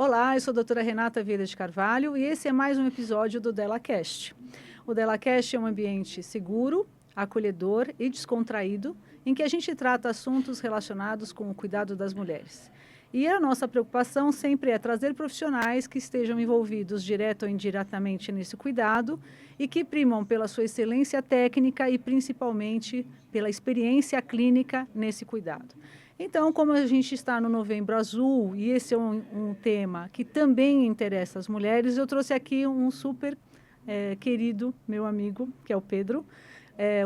Olá, eu sou a doutora Renata Vieira de Carvalho e esse é mais um episódio do DelaCast. O DelaCast é um ambiente seguro, acolhedor e descontraído em que a gente trata assuntos relacionados com o cuidado das mulheres. E a nossa preocupação sempre é trazer profissionais que estejam envolvidos direto ou indiretamente nesse cuidado e que primam pela sua excelência técnica e principalmente pela experiência clínica nesse cuidado. Então, como a gente está no Novembro Azul e esse é um tema que também interessa as mulheres, eu trouxe aqui um super querido meu amigo, que é o Pedro,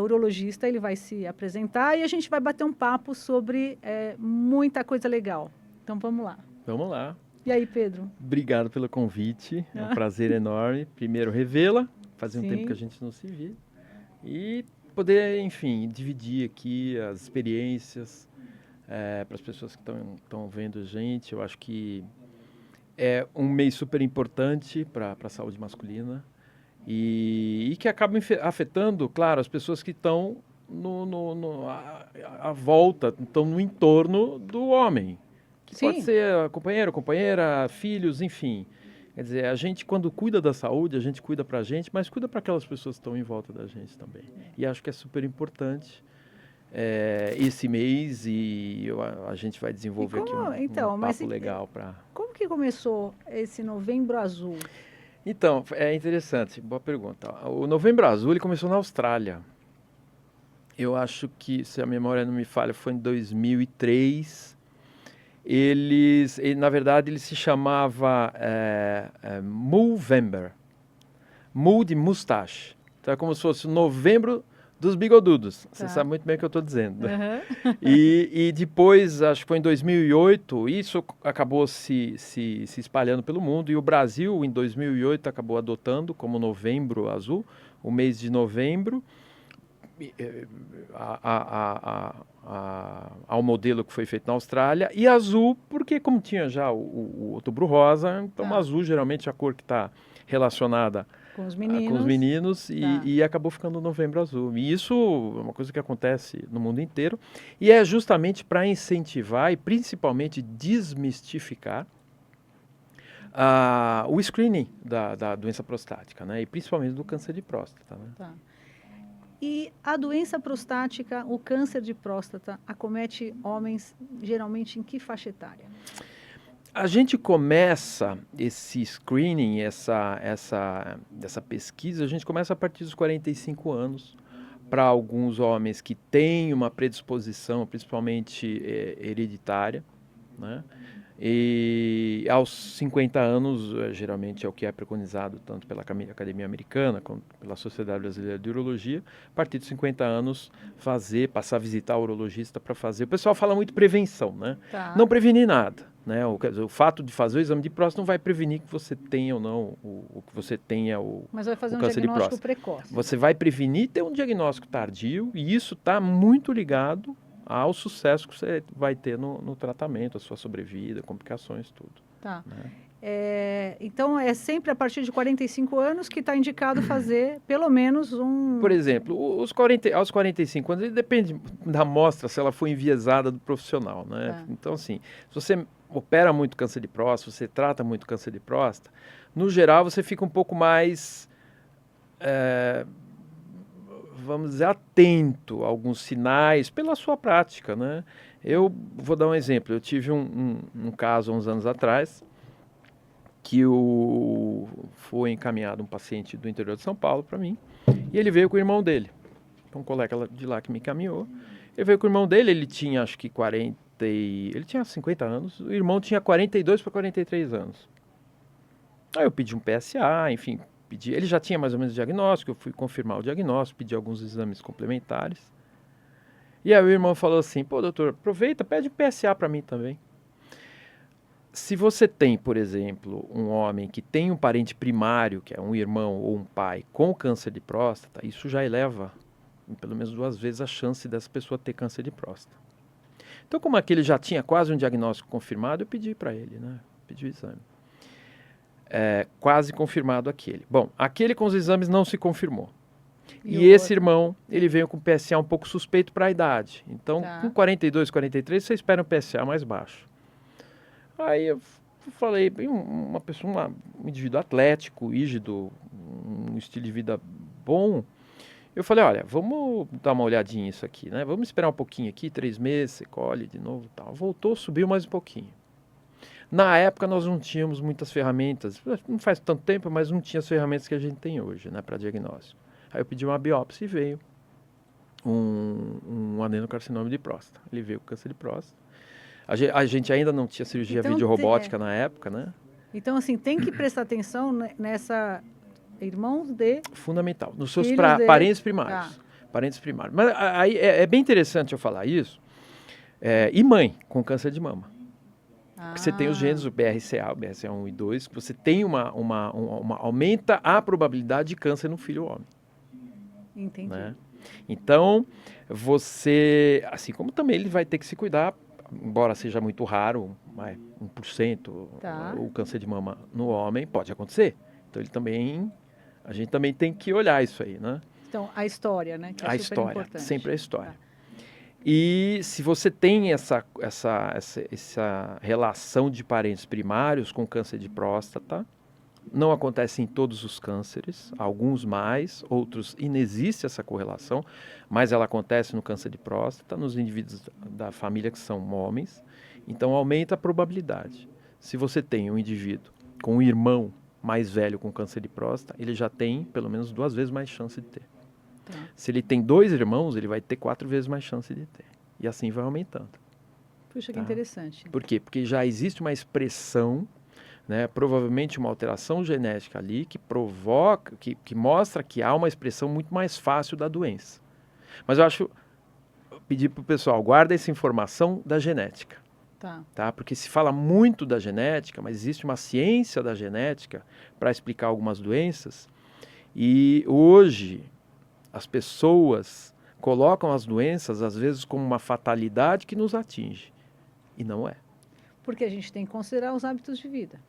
urologista. Ele vai se apresentar e a gente vai bater um papo sobre muita coisa legal. Então, vamos lá. Vamos lá. E aí, Pedro? Obrigado pelo convite, é um prazer enorme. Primeiro, revê-la, fazia um tempo que a gente não se via. E poder, enfim, dividir aqui as experiências para as pessoas que estão vendo a gente. Eu acho que é um mês super importante para a saúde masculina e que acaba afetando, claro, as pessoas que estão à volta, estão no entorno do homem. Que Sim. pode ser companheiro, companheira, filhos, enfim. Quer dizer, a gente, quando cuida da saúde, a gente cuida para a gente, mas cuida para aquelas pessoas que estão em volta da gente também. E acho que é super importante esse mês e a gente vai desenvolver aqui um papo legal para... Como que começou esse Novembro Azul? Então, é interessante, boa pergunta. O Novembro Azul ele começou na Austrália. Eu acho que, se a memória não me falha, foi em 2003. Na verdade, ele se chamava Movember. Mu de mustache. Então é como se fosse o Novembro dos bigodudos. Você sabe muito bem o que eu estou dizendo. Uhum. E depois, acho que foi em 2008, isso acabou se espalhando pelo mundo. E o Brasil, em 2008, acabou adotando como Novembro Azul, o mês de novembro, ao modelo que foi feito na Austrália, e azul, porque como tinha já o Outubro Rosa, então azul geralmente é a cor que está relacionada com os meninos e acabou ficando o Novembro Azul. E isso é uma coisa que acontece no mundo inteiro, e é justamente para incentivar e principalmente desmistificar o screening da doença prostática, né? E principalmente do câncer de próstata. Né? Tá. E a doença prostática, o câncer de próstata, acomete homens geralmente em que faixa etária? A gente começa esse screening, essa pesquisa, a gente começa a partir dos 45 anos, para alguns homens que têm uma predisposição, principalmente hereditária, né? E aos 50 anos, geralmente é o que é preconizado tanto pela Academia Americana quanto pela Sociedade Brasileira de Urologia, a partir de 50 anos passar a visitar o urologista para fazer. O pessoal fala muito prevenção, né? Tá. Não prevenir nada, né? O fato de fazer o exame de próstata não vai prevenir que você tenha ou não que você tenha Mas vai fazer o um câncer de diagnóstico próstata. precoce. Você vai prevenir ter um diagnóstico tardio e isso está muito ligado ao sucesso que você vai ter no tratamento, a sua sobrevida, complicações, tudo. Tá. Né? Então, é sempre a partir de 45 anos que está indicado fazer pelo menos um... Por exemplo, aos 45 anos, depende da amostra, se ela foi enviesada do profissional, né? Tá. Então, assim, se você opera muito câncer de próstata, você trata muito câncer de próstata, no geral você fica um pouco mais... vamos dizer, atento a alguns sinais pela sua prática, né? Eu vou dar um exemplo. Eu tive um caso há uns anos atrás que foi encaminhado um paciente do interior de São Paulo para mim e ele veio com o irmão dele. Um colega de lá que me encaminhou. Ele veio com o irmão dele, ele tinha acho que ele tinha 50 anos, o irmão tinha 42 para 43 anos. Aí eu pedi um PSA, enfim, ele já tinha mais ou menos o diagnóstico, eu fui confirmar o diagnóstico, pedi alguns exames complementares. E aí o irmão falou assim, pô, doutor, aproveita, pede PSA para mim também. Se você tem, por exemplo, um homem que tem um parente primário, que é um irmão ou um pai, com câncer de próstata, isso já eleva, pelo menos 2 vezes, a chance dessa pessoa ter câncer de próstata. Então, como aquele já tinha quase um diagnóstico confirmado, eu pedi para ele, né? Pedi o exame. Quase confirmado aquele. Bom, aquele com os exames não se confirmou. E esse irmão, ele veio com PSA um pouco suspeito para a idade. Então, com 42, 43, você espera um PSA mais baixo. Aí eu falei, bem, uma pessoa, um indivíduo atlético, rígido, um estilo de vida bom. Eu falei, olha, vamos dar uma olhadinha nisso aqui, né? Vamos esperar um pouquinho aqui, 3 meses, você colhe de novo, tal. Voltou, subiu mais um pouquinho. Na época nós não tínhamos muitas ferramentas, não faz tanto tempo, mas não tinha as ferramentas que a gente tem hoje, né, para diagnóstico. Aí eu pedi uma biópsia e veio um adenocarcinoma de próstata. Ele veio com câncer de próstata. A gente ainda não tinha cirurgia Então, videorobótica na época, né? Então, assim, tem que prestar atenção nessa irmãos de... Fundamental. Nos seus parentes primários. Tá. Parentes primários. Mas aí é bem interessante eu falar isso. E mãe com câncer de mama. Você tem os genes, o BRCA, o BRCA1 e 2, que você tem aumenta a probabilidade de câncer no filho homem. Entendi. Né? Então, você, assim como também ele vai ter que se cuidar, embora seja muito raro, 1%, Tá. o câncer de mama no homem pode acontecer. Então, a gente também tem que olhar isso aí, né? Então, a história, né? Que é a super história, importante. sempre a história. Tá. E se você tem essa relação de parentes primários com câncer de próstata, não acontece em todos os cânceres, alguns mais, outros inexiste essa correlação, mas ela acontece no câncer de próstata, nos indivíduos da família que são homens, então aumenta a probabilidade. Se você tem um indivíduo com um irmão mais velho com câncer de próstata, ele já tem pelo menos 2 vezes mais chance de ter. Tá. Se ele tem 2 irmãos, ele vai ter 4 vezes mais chance de ter. E assim vai aumentando. Puxa, que Tá. interessante. Por quê? Porque já existe uma expressão, né, provavelmente uma alteração genética ali que provoca, que mostra que há uma expressão muito mais fácil da doença. Mas eu pedir para o pessoal, guarda essa informação da genética. Tá? Porque se fala muito da genética, mas existe uma ciência da genética para explicar algumas doenças. E hoje as pessoas colocam as doenças, às vezes, como uma fatalidade que nos atinge. E não é. Porque a gente tem que considerar os hábitos de vida.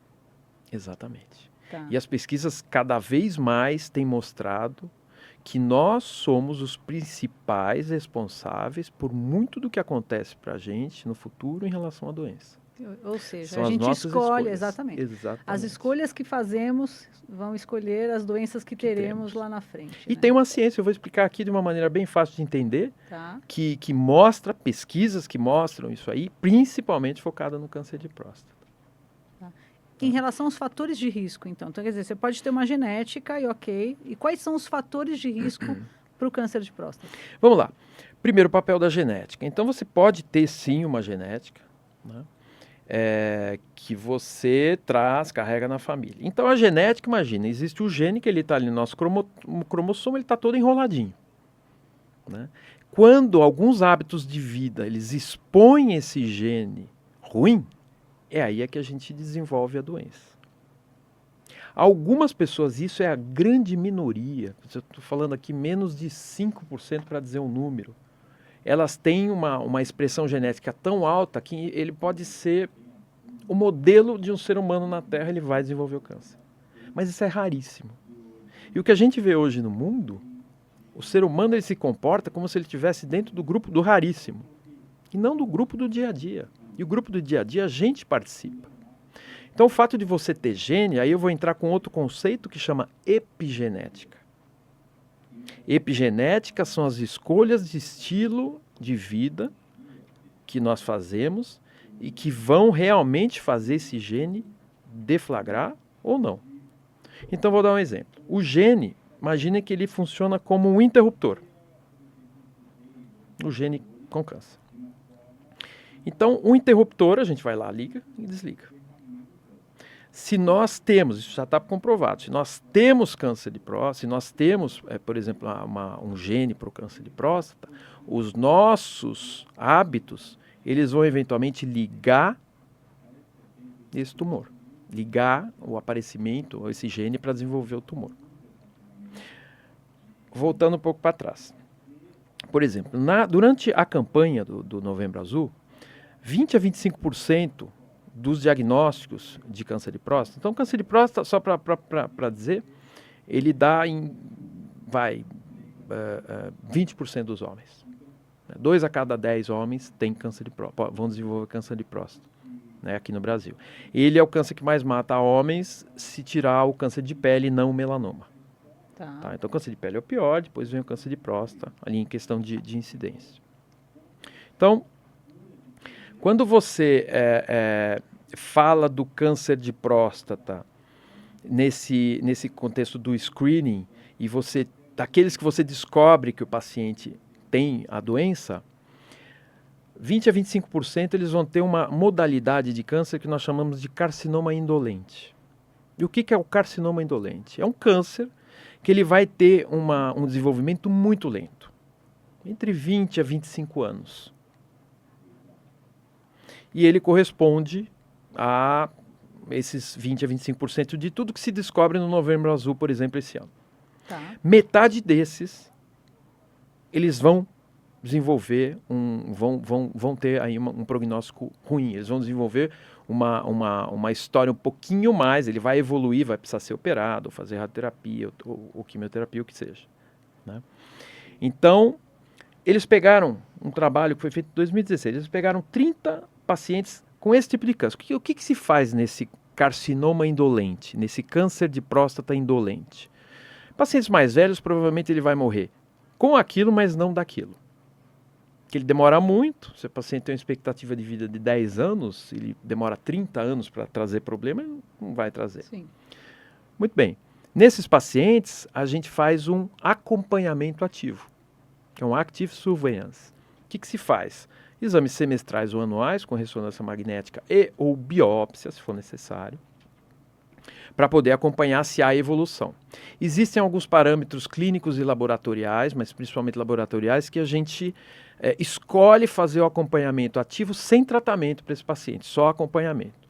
Exatamente. Tá. E as pesquisas cada vez mais têm mostrado que nós somos os principais responsáveis por muito do que acontece para a gente no futuro em relação à doença. Ou seja, São a gente escolhe, exatamente. As escolhas que fazemos vão escolher as doenças que teremos lá na frente. E né? tem uma ciência, eu vou explicar aqui de uma maneira bem fácil de entender, Tá. que mostra, pesquisas que mostram isso aí, principalmente focada no câncer de próstata. Tá. Em relação aos fatores de risco, então, quer dizer, você pode ter uma genética e ok. E quais são os fatores de risco para o câncer de próstata? Vamos lá. Primeiro, o papel da genética. Então, você pode ter sim uma genética, né? Que você carrega na família. Então a genética, imagina, existe o gene que ele está ali no nosso cromossomo, ele está todo enroladinho. Né? Quando alguns hábitos de vida, eles expõem esse gene ruim, aí que a gente desenvolve a doença. Algumas pessoas, isso é a grande minoria, eu estou falando aqui menos de 5% para dizer um número, elas têm uma expressão genética tão alta que ele pode ser o modelo de um ser humano na Terra, ele vai desenvolver o câncer. Mas isso é raríssimo. E o que a gente vê hoje no mundo, o ser humano ele se comporta como se ele estivesse dentro do grupo do raríssimo, e não do grupo do dia a dia. E o grupo do dia a dia a gente participa. Então o fato de você ter gene, aí eu vou entrar com outro conceito que chama epigenética. Epigenética são as escolhas de estilo de vida que nós fazemos e que vão realmente fazer esse gene deflagrar ou não. Então vou dar um exemplo. O gene, imagine que ele funciona como um interruptor. O gene com câncer. Então o interruptor, a gente vai lá, liga e desliga. Se nós temos, isso já está comprovado, se nós temos câncer de próstata, se nós temos, por exemplo, um gene para o câncer de próstata, os nossos hábitos, eles vão eventualmente ligar esse tumor, ligar o aparecimento, esse gene para desenvolver o tumor. Voltando um pouco para trás. Por exemplo, durante a campanha do Novembro Azul, 20 a 25% dos diagnósticos de câncer de próstata. Então, câncer de próstata, só para dizer, ele dá 20% dos homens. 2 a cada 10 homens vão desenvolver câncer de próstata. né, aqui no Brasil. Ele é o câncer que mais mata homens se tirar o câncer de pele e não o melanoma. Tá? Então, o câncer de pele é o pior, depois vem o câncer de próstata, ali em questão de incidência. Então, quando você fala do câncer de próstata nesse contexto do screening, e daqueles que você descobre que o paciente tem a doença, 20 a 25% eles vão ter uma modalidade de câncer que nós chamamos de carcinoma indolente. E o que é o carcinoma indolente? É um câncer que ele vai ter um desenvolvimento muito lento, entre 20 a 25 anos. E ele corresponde a esses 20 a 25% de tudo que se descobre no Novembro Azul, por exemplo, esse ano. Tá. Metade desses, eles vão desenvolver, vão ter aí um prognóstico ruim. Eles vão desenvolver uma história um pouquinho mais, ele vai evoluir, vai precisar ser operado, fazer radioterapia ou quimioterapia, o que seja. Né? Então, eles pegaram um trabalho que foi feito em 2016, eles pegaram 30 pacientes com esse tipo de câncer. O que se faz nesse carcinoma indolente, nesse câncer de próstata indolente? Pacientes mais velhos, provavelmente ele vai morrer com aquilo, mas não daquilo. Que ele demora muito, se o paciente tem uma expectativa de vida de 10 anos, ele demora 30 anos para trazer problema, ele não vai trazer. Sim. Muito bem. Nesses pacientes, a gente faz um acompanhamento ativo, que é um active surveillance. O que se faz? Exames semestrais ou anuais com ressonância magnética e ou biópsia, se for necessário, para poder acompanhar se há evolução. Existem alguns parâmetros clínicos e laboratoriais, mas principalmente laboratoriais, que a gente escolhe fazer o acompanhamento ativo sem tratamento para esse paciente, só acompanhamento.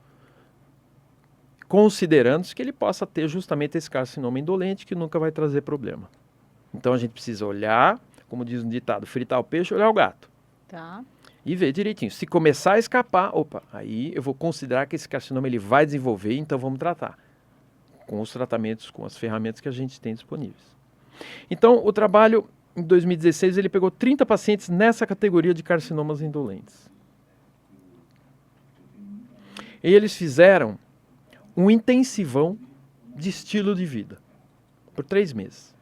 Considerando que ele possa ter justamente esse carcinoma indolente que nunca vai trazer problema. Então a gente precisa olhar, como diz no ditado, fritar o peixe, olhar o gato. Tá. E ver direitinho. Se começar a escapar, aí eu vou considerar que esse carcinoma ele vai desenvolver, então vamos tratar. Com os tratamentos, com as ferramentas que a gente tem disponíveis. Então, o trabalho, em 2016, ele pegou 30 pacientes nessa categoria de carcinomas indolentes. E eles fizeram um intensivão de estilo de vida, por 3 meses.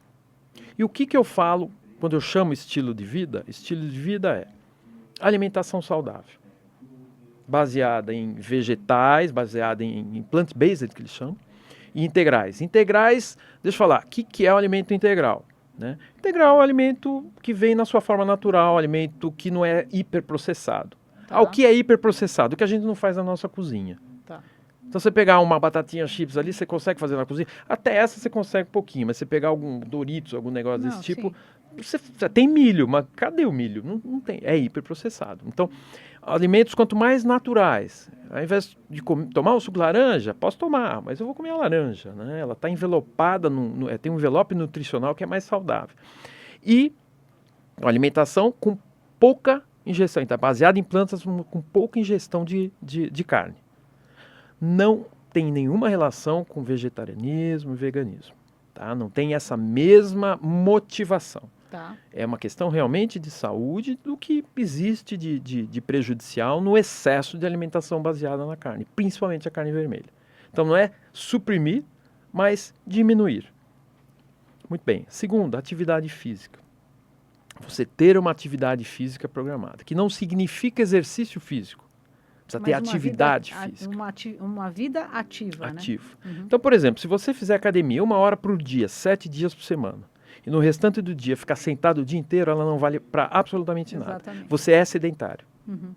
E o que eu falo quando eu chamo estilo de vida? Estilo de vida é alimentação saudável, baseada em vegetais, baseada em plant-based, que eles chamam, e integrais. Integrais, deixa eu falar, o que é o alimento integral? Né? Integral é um alimento que vem na sua forma natural, alimento que não é hiperprocessado. Tá. O que é hiperprocessado? O que a gente não faz na nossa cozinha. Tá. Então, você pegar uma batatinha chips ali, você consegue fazer na cozinha. Até essa você consegue um pouquinho, mas você pegar algum Doritos, algum negócio desse tipo, você tem milho, mas cadê o milho? Não tem, é hiperprocessado. Então, alimentos quanto mais naturais. Ao invés de tomar um suco de laranja, posso tomar, mas eu vou comer a laranja. Né? Ela está envelopada, tem um envelope nutricional que é mais saudável. E uma alimentação com pouca ingestão, então, baseada em plantas com pouca ingestão de carne. Não tem nenhuma relação com vegetarianismo e veganismo. Tá? Não tem essa mesma motivação. Tá. É uma questão realmente de saúde do que existe de prejudicial no excesso de alimentação baseada na carne, principalmente a carne vermelha. Então não é suprimir, mas diminuir. Muito bem. Segundo, atividade física. Você ter uma atividade física programada, que não significa exercício físico. Precisa ter atividade física. Uma vida ativa, Ativa. Né? Uhum. Então, por exemplo, se você fizer academia 1 hora por dia, 7 dias por semana, e no restante do dia ficar sentado o dia inteiro, ela não vale para absolutamente nada. Exatamente. Você é sedentário. Uhum.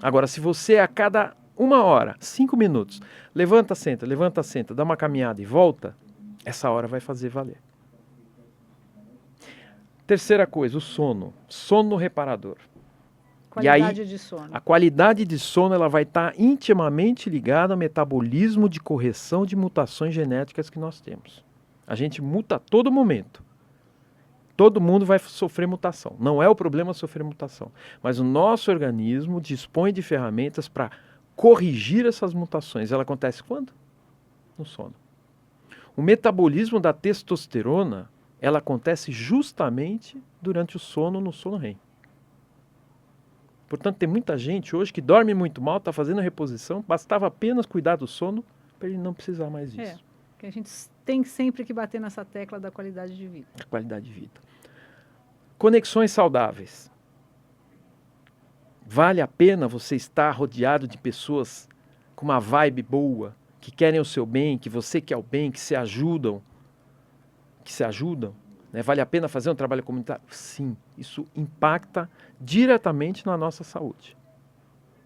Agora, se você a cada 1 hora, 5 minutos, levanta, senta, dá uma caminhada e volta, essa hora vai fazer valer. Terceira coisa, o sono. Sono reparador. Qualidade de sono. A qualidade de sono ela vai estar intimamente ligada ao metabolismo de correção de mutações genéticas que nós temos. A gente muta a todo momento. Todo mundo vai sofrer mutação. Não é o problema sofrer mutação. Mas o nosso organismo dispõe de ferramentas para corrigir essas mutações. Ela acontece quando? No sono. O metabolismo da testosterona, ela acontece justamente durante o sono, no sono REM. Portanto, tem muita gente hoje que dorme muito mal, está fazendo reposição, bastava apenas cuidar do sono para ele não precisar mais disso. Que a gente tem sempre que bater nessa tecla da qualidade de vida. A qualidade de vida. Conexões saudáveis. Vale a pena você estar rodeado de pessoas com uma vibe boa, que querem o seu bem, que você quer o bem, que se ajudam, né? Vale a pena fazer um trabalho comunitário? Sim, isso impacta diretamente na nossa saúde.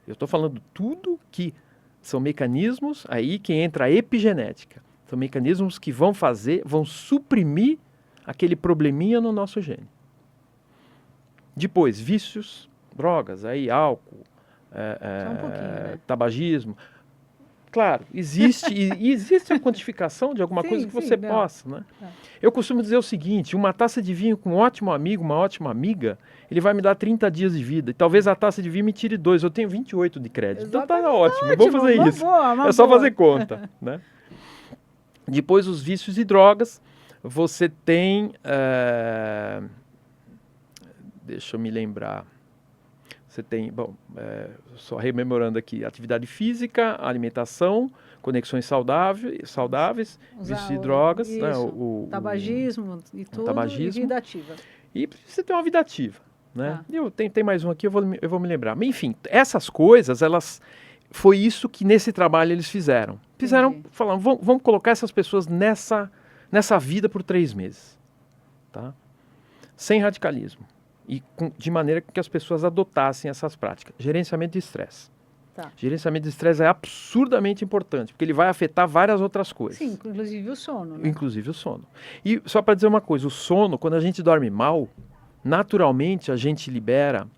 Eu estou falando tudo que são mecanismos aí que entra a epigenética. São mecanismos que vão suprimir aquele probleminha no nosso gene. Depois, vícios, drogas, aí, álcool, Só um pouquinho, né? tabagismo. Claro, existe a quantificação de alguma coisa que você possa, né? Eu costumo dizer o seguinte, uma taça de vinho com um ótimo amigo, uma ótima amiga, ele vai me dar 30 dias de vida. E talvez a taça de vinho me tire 2. Eu tenho 28 de crédito. Exatamente. Então tá ótimo, vou fazer isso. É só fazer conta, né? Depois, os vícios e drogas. Você tem... deixa eu me lembrar. Você tem, só rememorando aqui, atividade física, alimentação, conexões saudáveis, vícios e drogas, isso, né, tabagismo e tudo, tabagismo, e vida ativa. E você tem uma vida ativa, né? Tem mais um aqui, eu vou me lembrar. Mas, enfim, essas coisas, foi isso que nesse trabalho eles fizeram. Falaram, vamos colocar essas pessoas nessa vida por 3 meses, tá? Sem radicalismo. E de maneira que as pessoas adotassem essas práticas. Gerenciamento de estresse. Tá. Gerenciamento de estresse é absurdamente importante, porque ele vai afetar várias outras coisas. Sim, inclusive o sono, né? Inclusive o sono. E só para dizer uma coisa, o sono, quando a gente dorme mal, naturalmente a gente libera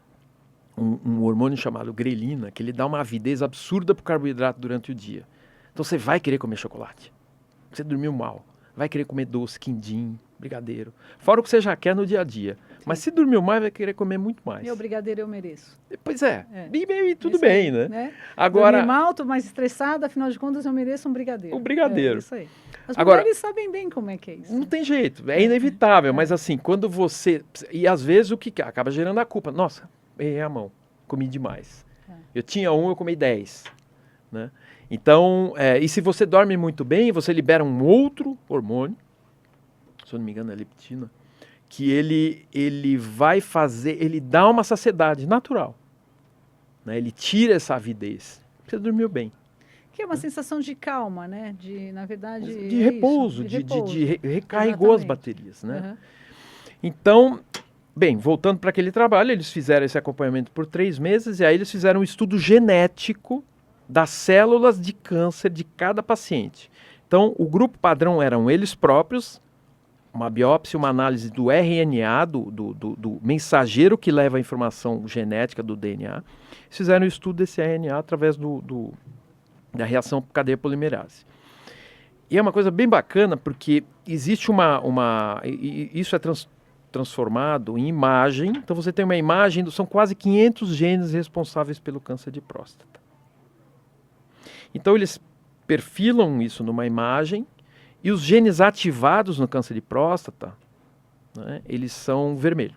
um hormônio chamado grelina, que ele dá uma avidez absurda para o carboidrato durante o dia. Então você vai querer comer chocolate. Você dormiu mal. Vai querer comer doce, quindim, brigadeiro. Fora o que você já quer no dia a dia. Sim. Mas se dormiu mais, vai querer comer muito mais. Meu brigadeiro eu mereço. Pois é. E tudo bem, né? Agora, dormi mal, estou mais estressada, afinal de contas eu mereço um brigadeiro. Um brigadeiro. É isso aí. As mulheres sabem bem como é que é isso. Não tem jeito, é inevitável. Mas assim, quando você... E às vezes o que acaba gerando a culpa? Nossa, errei a mão, comi demais. Eu tinha 1, eu comi 10. Né? Então, e se você dorme muito bem, você libera um outro hormônio, se eu não me engano é leptina, que ele vai fazer, ele dá uma saciedade natural, né? Ele tira essa avidez. Você dormiu bem. Que é uma sensação de calma, né? Na verdade, de repouso, de recarregou as baterias, né? Então, bem, voltando para aquele trabalho, eles fizeram esse acompanhamento por 3 meses e aí eles fizeram um estudo genético das células de câncer de cada paciente. Então, o grupo padrão eram eles próprios, uma biópsia, uma análise do RNA, do mensageiro que leva a informação genética do DNA. Eles fizeram o estudo desse RNA através da reação cadeia polimerase. E é uma coisa bem bacana, porque existe isso é transformado em imagem. Então, você tem uma imagem, são quase 500 genes responsáveis pelo câncer de próstata. Então, eles perfilam isso numa imagem e os genes ativados no câncer de próstata, né, eles são vermelhos.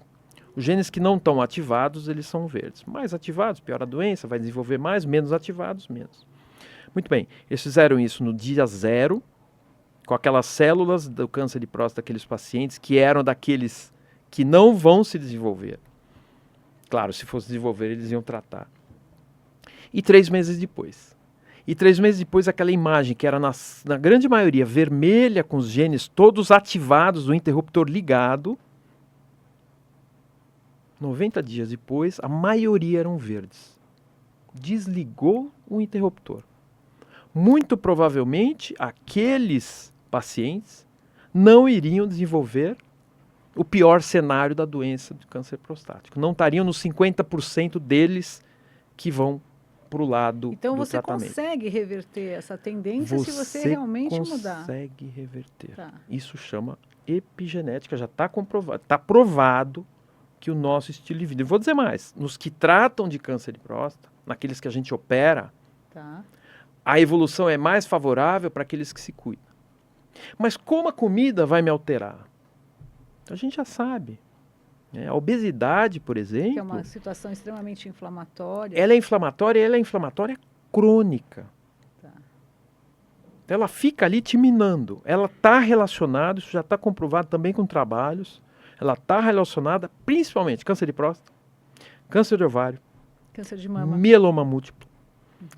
Os genes que não estão ativados, eles são verdes. Mais ativados, pior a doença, vai desenvolver mais, menos ativados, menos. Muito bem, eles fizeram isso no dia 0, com aquelas células do câncer de próstata daqueles pacientes que eram daqueles que não vão se desenvolver. Claro, se fosse desenvolver, eles iam tratar. E 3 meses depois. E 3 meses depois, aquela imagem que era, na grande maioria, vermelha, com os genes todos ativados, o interruptor ligado. 90 dias depois, a maioria eram verdes. Desligou o interruptor. Muito provavelmente, aqueles pacientes não iriam desenvolver o pior cenário da doença do câncer prostático. Não estariam nos 50% deles que vão para o lado então do você tratamento. Consegue reverter essa tendência se você realmente mudar. Consegue reverter. Tá. Isso chama epigenética, já está comprovado, está provado que o nosso estilo de vida. E vou dizer mais, nos que tratam de câncer de próstata, naqueles que a gente opera, tá, a evolução é mais favorável para aqueles que se cuidam. Mas como a comida vai me alterar? A gente já sabe. A obesidade, por exemplo... Que é uma situação extremamente inflamatória. Ela é inflamatória e ela é inflamatória crônica. Tá. Ela fica ali te minando. Ela está relacionada, isso já está comprovado também com trabalhos, ela está relacionada principalmente câncer de próstata, câncer de ovário, Câncer de mama. mieloma múltiplo.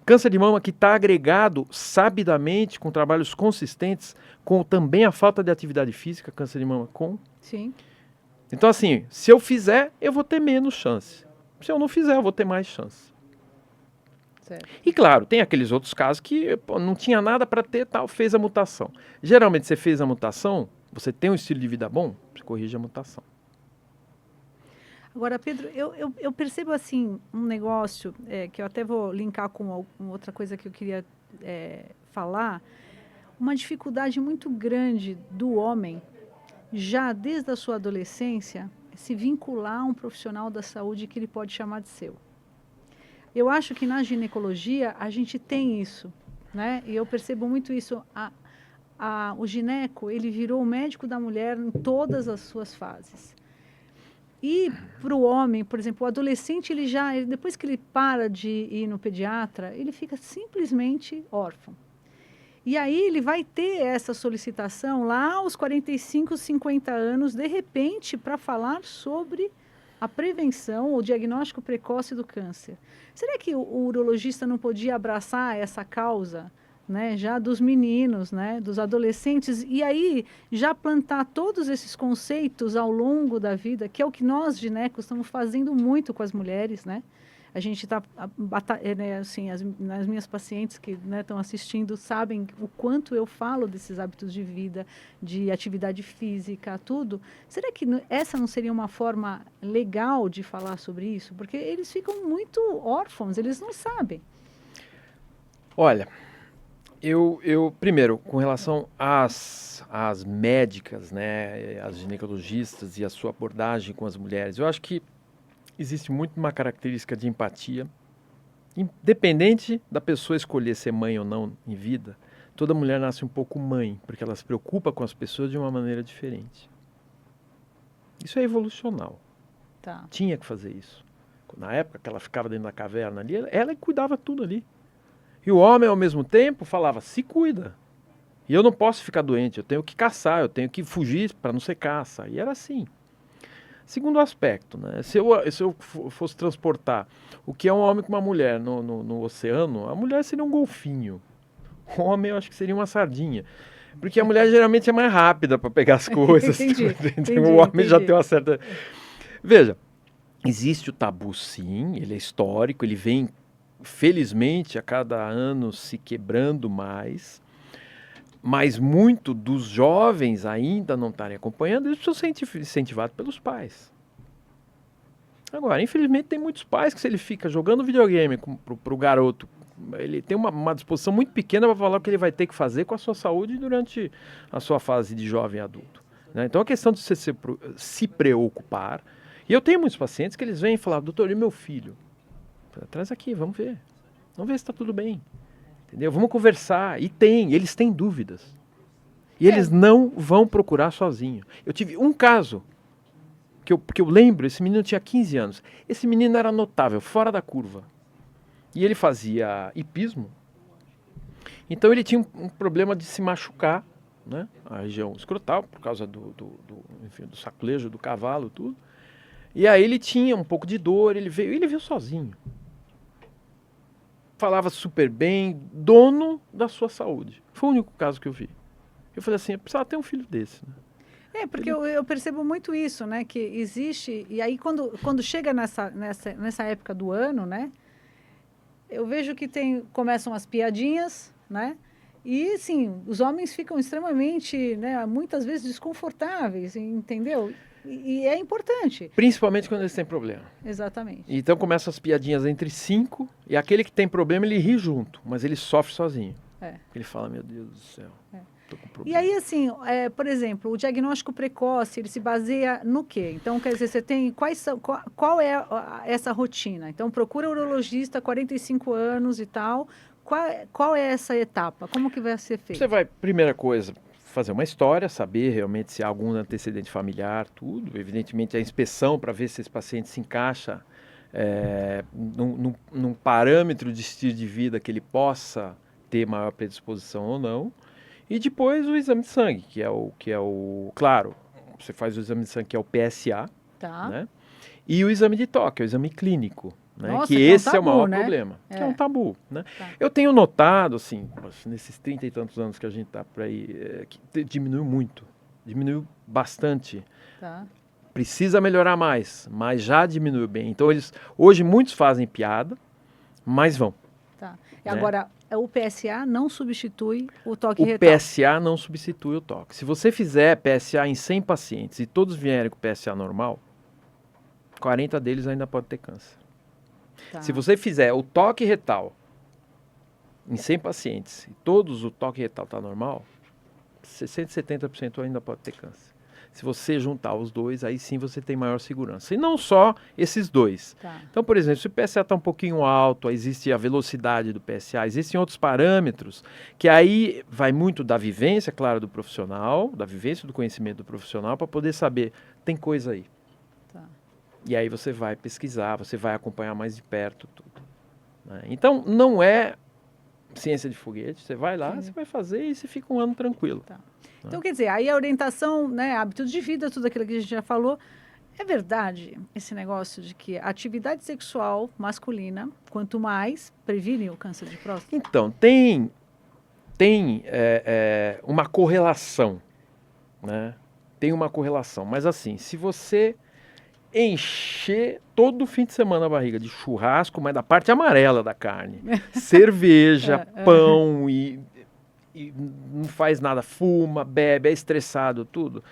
Câncer de mama que está agregado sabidamente com trabalhos consistentes, com também a falta de atividade física, câncer de mama com. Sim. Então assim, se eu fizer, eu vou ter menos chance. Se eu não fizer, eu vou ter mais chance. Certo. E claro, tem aqueles outros casos que não tinha nada para ter, tal, fez a mutação. Geralmente você fez a mutação, você tem um estilo de vida bom, você corrige a mutação. Agora, Pedro, eu percebo assim um negócio que eu até vou linkar com outra coisa que eu queria falar, uma dificuldade muito grande do homem, já desde a sua adolescência, se vincular a um profissional da saúde que ele pode chamar de seu. Eu acho que na ginecologia a gente tem isso, né? E eu percebo muito isso. O gineco, ele virou o médico da mulher em todas as suas fases. E para o homem, por exemplo, o adolescente, depois que ele para de ir no pediatra, ele fica simplesmente órfão. E aí ele vai ter essa solicitação lá aos 45, 50 anos, de repente, para falar sobre a prevenção ou diagnóstico precoce do câncer. Será que o urologista não podia abraçar essa causa, né, já dos meninos, né, dos adolescentes, e aí já plantar todos esses conceitos ao longo da vida, que é o que nós, ginecos, estamos fazendo muito com as mulheres, né? A gente está, assim, as minhas pacientes que estão assistindo sabem o quanto eu falo desses hábitos de vida, de atividade física, tudo. Será que essa não seria uma forma legal de falar sobre isso? Porque eles ficam muito órfãos, eles não sabem. Olha, eu primeiro, com relação às médicas, né, as ginecologistas e a sua abordagem com as mulheres, eu acho que existe muito uma característica de empatia. Independente da pessoa escolher ser mãe ou não em vida, toda mulher nasce um pouco mãe, porque ela se preocupa com as pessoas de uma maneira diferente. Isso é evolucional. Tá. Tinha que fazer isso. Na época que ela ficava dentro da caverna ali, ela cuidava tudo ali. E o homem, ao mesmo tempo, falava, se cuida. E eu não posso ficar doente, eu tenho que caçar, eu tenho que fugir para não ser caça. E era assim. Segundo aspecto, né? Se eu fosse transportar o que é um homem com uma mulher no oceano, a mulher seria um golfinho. O homem, eu acho que seria uma sardinha. Porque a mulher geralmente é mais rápida para pegar as coisas. Entendi, o homem já tem uma certa... Veja, existe o tabu sim, ele é histórico, ele vem, felizmente, a cada ano se quebrando mais, mas muito dos jovens ainda não estarem acompanhando, eles precisam ser incentivados pelos pais. Agora, infelizmente, tem muitos pais que se ele fica jogando videogame para o garoto, ele tem uma disposição muito pequena para falar o que ele vai ter que fazer com a sua saúde durante a sua fase de jovem adulto. Né? Então, a questão de você se preocupar. E eu tenho muitos pacientes que eles vêm e falam, doutor, e meu filho? Traz aqui, vamos ver. Vamos ver se está tudo bem. Entendeu? Vamos conversar. E eles têm dúvidas. E eles não vão procurar sozinho. Eu tive um caso, porque eu lembro, esse menino tinha 15 anos. Esse menino era notável, fora da curva. E ele fazia hipismo. Então ele tinha um problema de se machucar, né? A região escrotal, por causa enfim, do saculejo do cavalo, tudo. E aí ele tinha um pouco de dor, ele veio sozinho. Falava super bem, dono da sua saúde. Foi o único caso que eu vi. Eu falei assim, eu precisava ter um filho desse, né? Porque eu percebo muito isso, né? Que existe... E aí, quando chega nessa época do ano, né? Eu vejo que começam as piadinhas, né? E, sim, os homens ficam extremamente, né? Muitas vezes desconfortáveis, entendeu? E é importante. Principalmente quando eles têm problema. Exatamente. Então começam as piadinhas entre 5, e aquele que tem problema, ele ri junto, mas ele sofre sozinho. Ele fala, meu Deus do céu, tô com problema. E aí, assim, por exemplo, o diagnóstico precoce, ele se baseia no quê? Então, quer dizer, você tem... Qual é essa rotina? Então, procura urologista, 45 anos e tal. Qual é essa etapa? Como que vai ser feito? Você vai, primeira coisa, fazer uma história, saber realmente se há algum antecedente familiar, tudo. Evidentemente, a inspeção para ver se esse paciente se encaixa num parâmetro de estilo de vida que ele possa ter maior predisposição ou não. E depois o exame de sangue, que é o claro, você faz o exame de sangue que é o PSA, Tá. né? E o exame de toque, é o exame clínico. Né? Nossa, que que é um esse é o tabu, maior né? problema, que é um tabu. Né? Tá. Eu tenho notado, assim, nesses 30 e tantos anos que a gente está por aí, que diminuiu muito, diminuiu bastante. Tá. Precisa melhorar mais, mas já diminuiu bem. Então, hoje muitos fazem piada, mas vão. Tá. E Né? agora, o PSA não substitui o toque O retal. PSA não substitui o toque. Se você fizer PSA em 100 pacientes e todos vierem com PSA normal, 40 deles ainda podem ter câncer. Tá. Se você fizer o toque retal em 100 pacientes e todos o toque retal está normal, 60%, 70% ainda pode ter câncer. Se você juntar os dois, aí sim você tem maior segurança. E não só esses dois. Tá. Então, por exemplo, se o PSA está um pouquinho alto, existe a velocidade do PSA, existem outros parâmetros, que aí vai muito da vivência, claro, do profissional, da vivência do conhecimento do profissional, para poder saber, tem coisa aí. Tá. E aí você vai pesquisar, você vai acompanhar mais de perto tudo. Né? Então, não é ciência de foguete, você vai lá, você vai fazer e você fica um ano tranquilo. Tá. Então, quer dizer, aí a orientação, né, hábitos de vida, tudo aquilo que a gente já falou, é verdade esse negócio de que a atividade sexual masculina, quanto mais, previne o câncer de próstata? Então, tem uma correlação, né? Tem uma correlação, mas assim, se você encher todo fim de semana a barriga de churrasco, mas da parte amarela da carne, cerveja, pão e não faz nada, fuma, bebe, é estressado, tudo.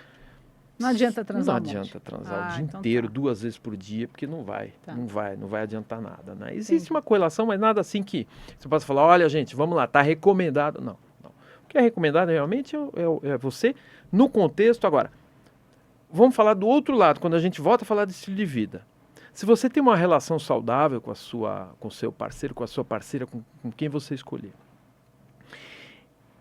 Não adianta transar Não um monte. adianta transar o dia então inteiro, tá. 2 vezes por dia, porque não vai, Tá. não vai adiantar nada, né? Existe Entendi. uma correlação, mas nada assim que você possa falar, olha gente, vamos lá, tá recomendado. Não. O que é recomendado realmente é você no contexto. Agora, vamos falar do outro lado, quando a gente volta a falar de estilo de vida. Se você tem uma relação saudável com o seu parceiro, com a sua parceira, com quem você escolher,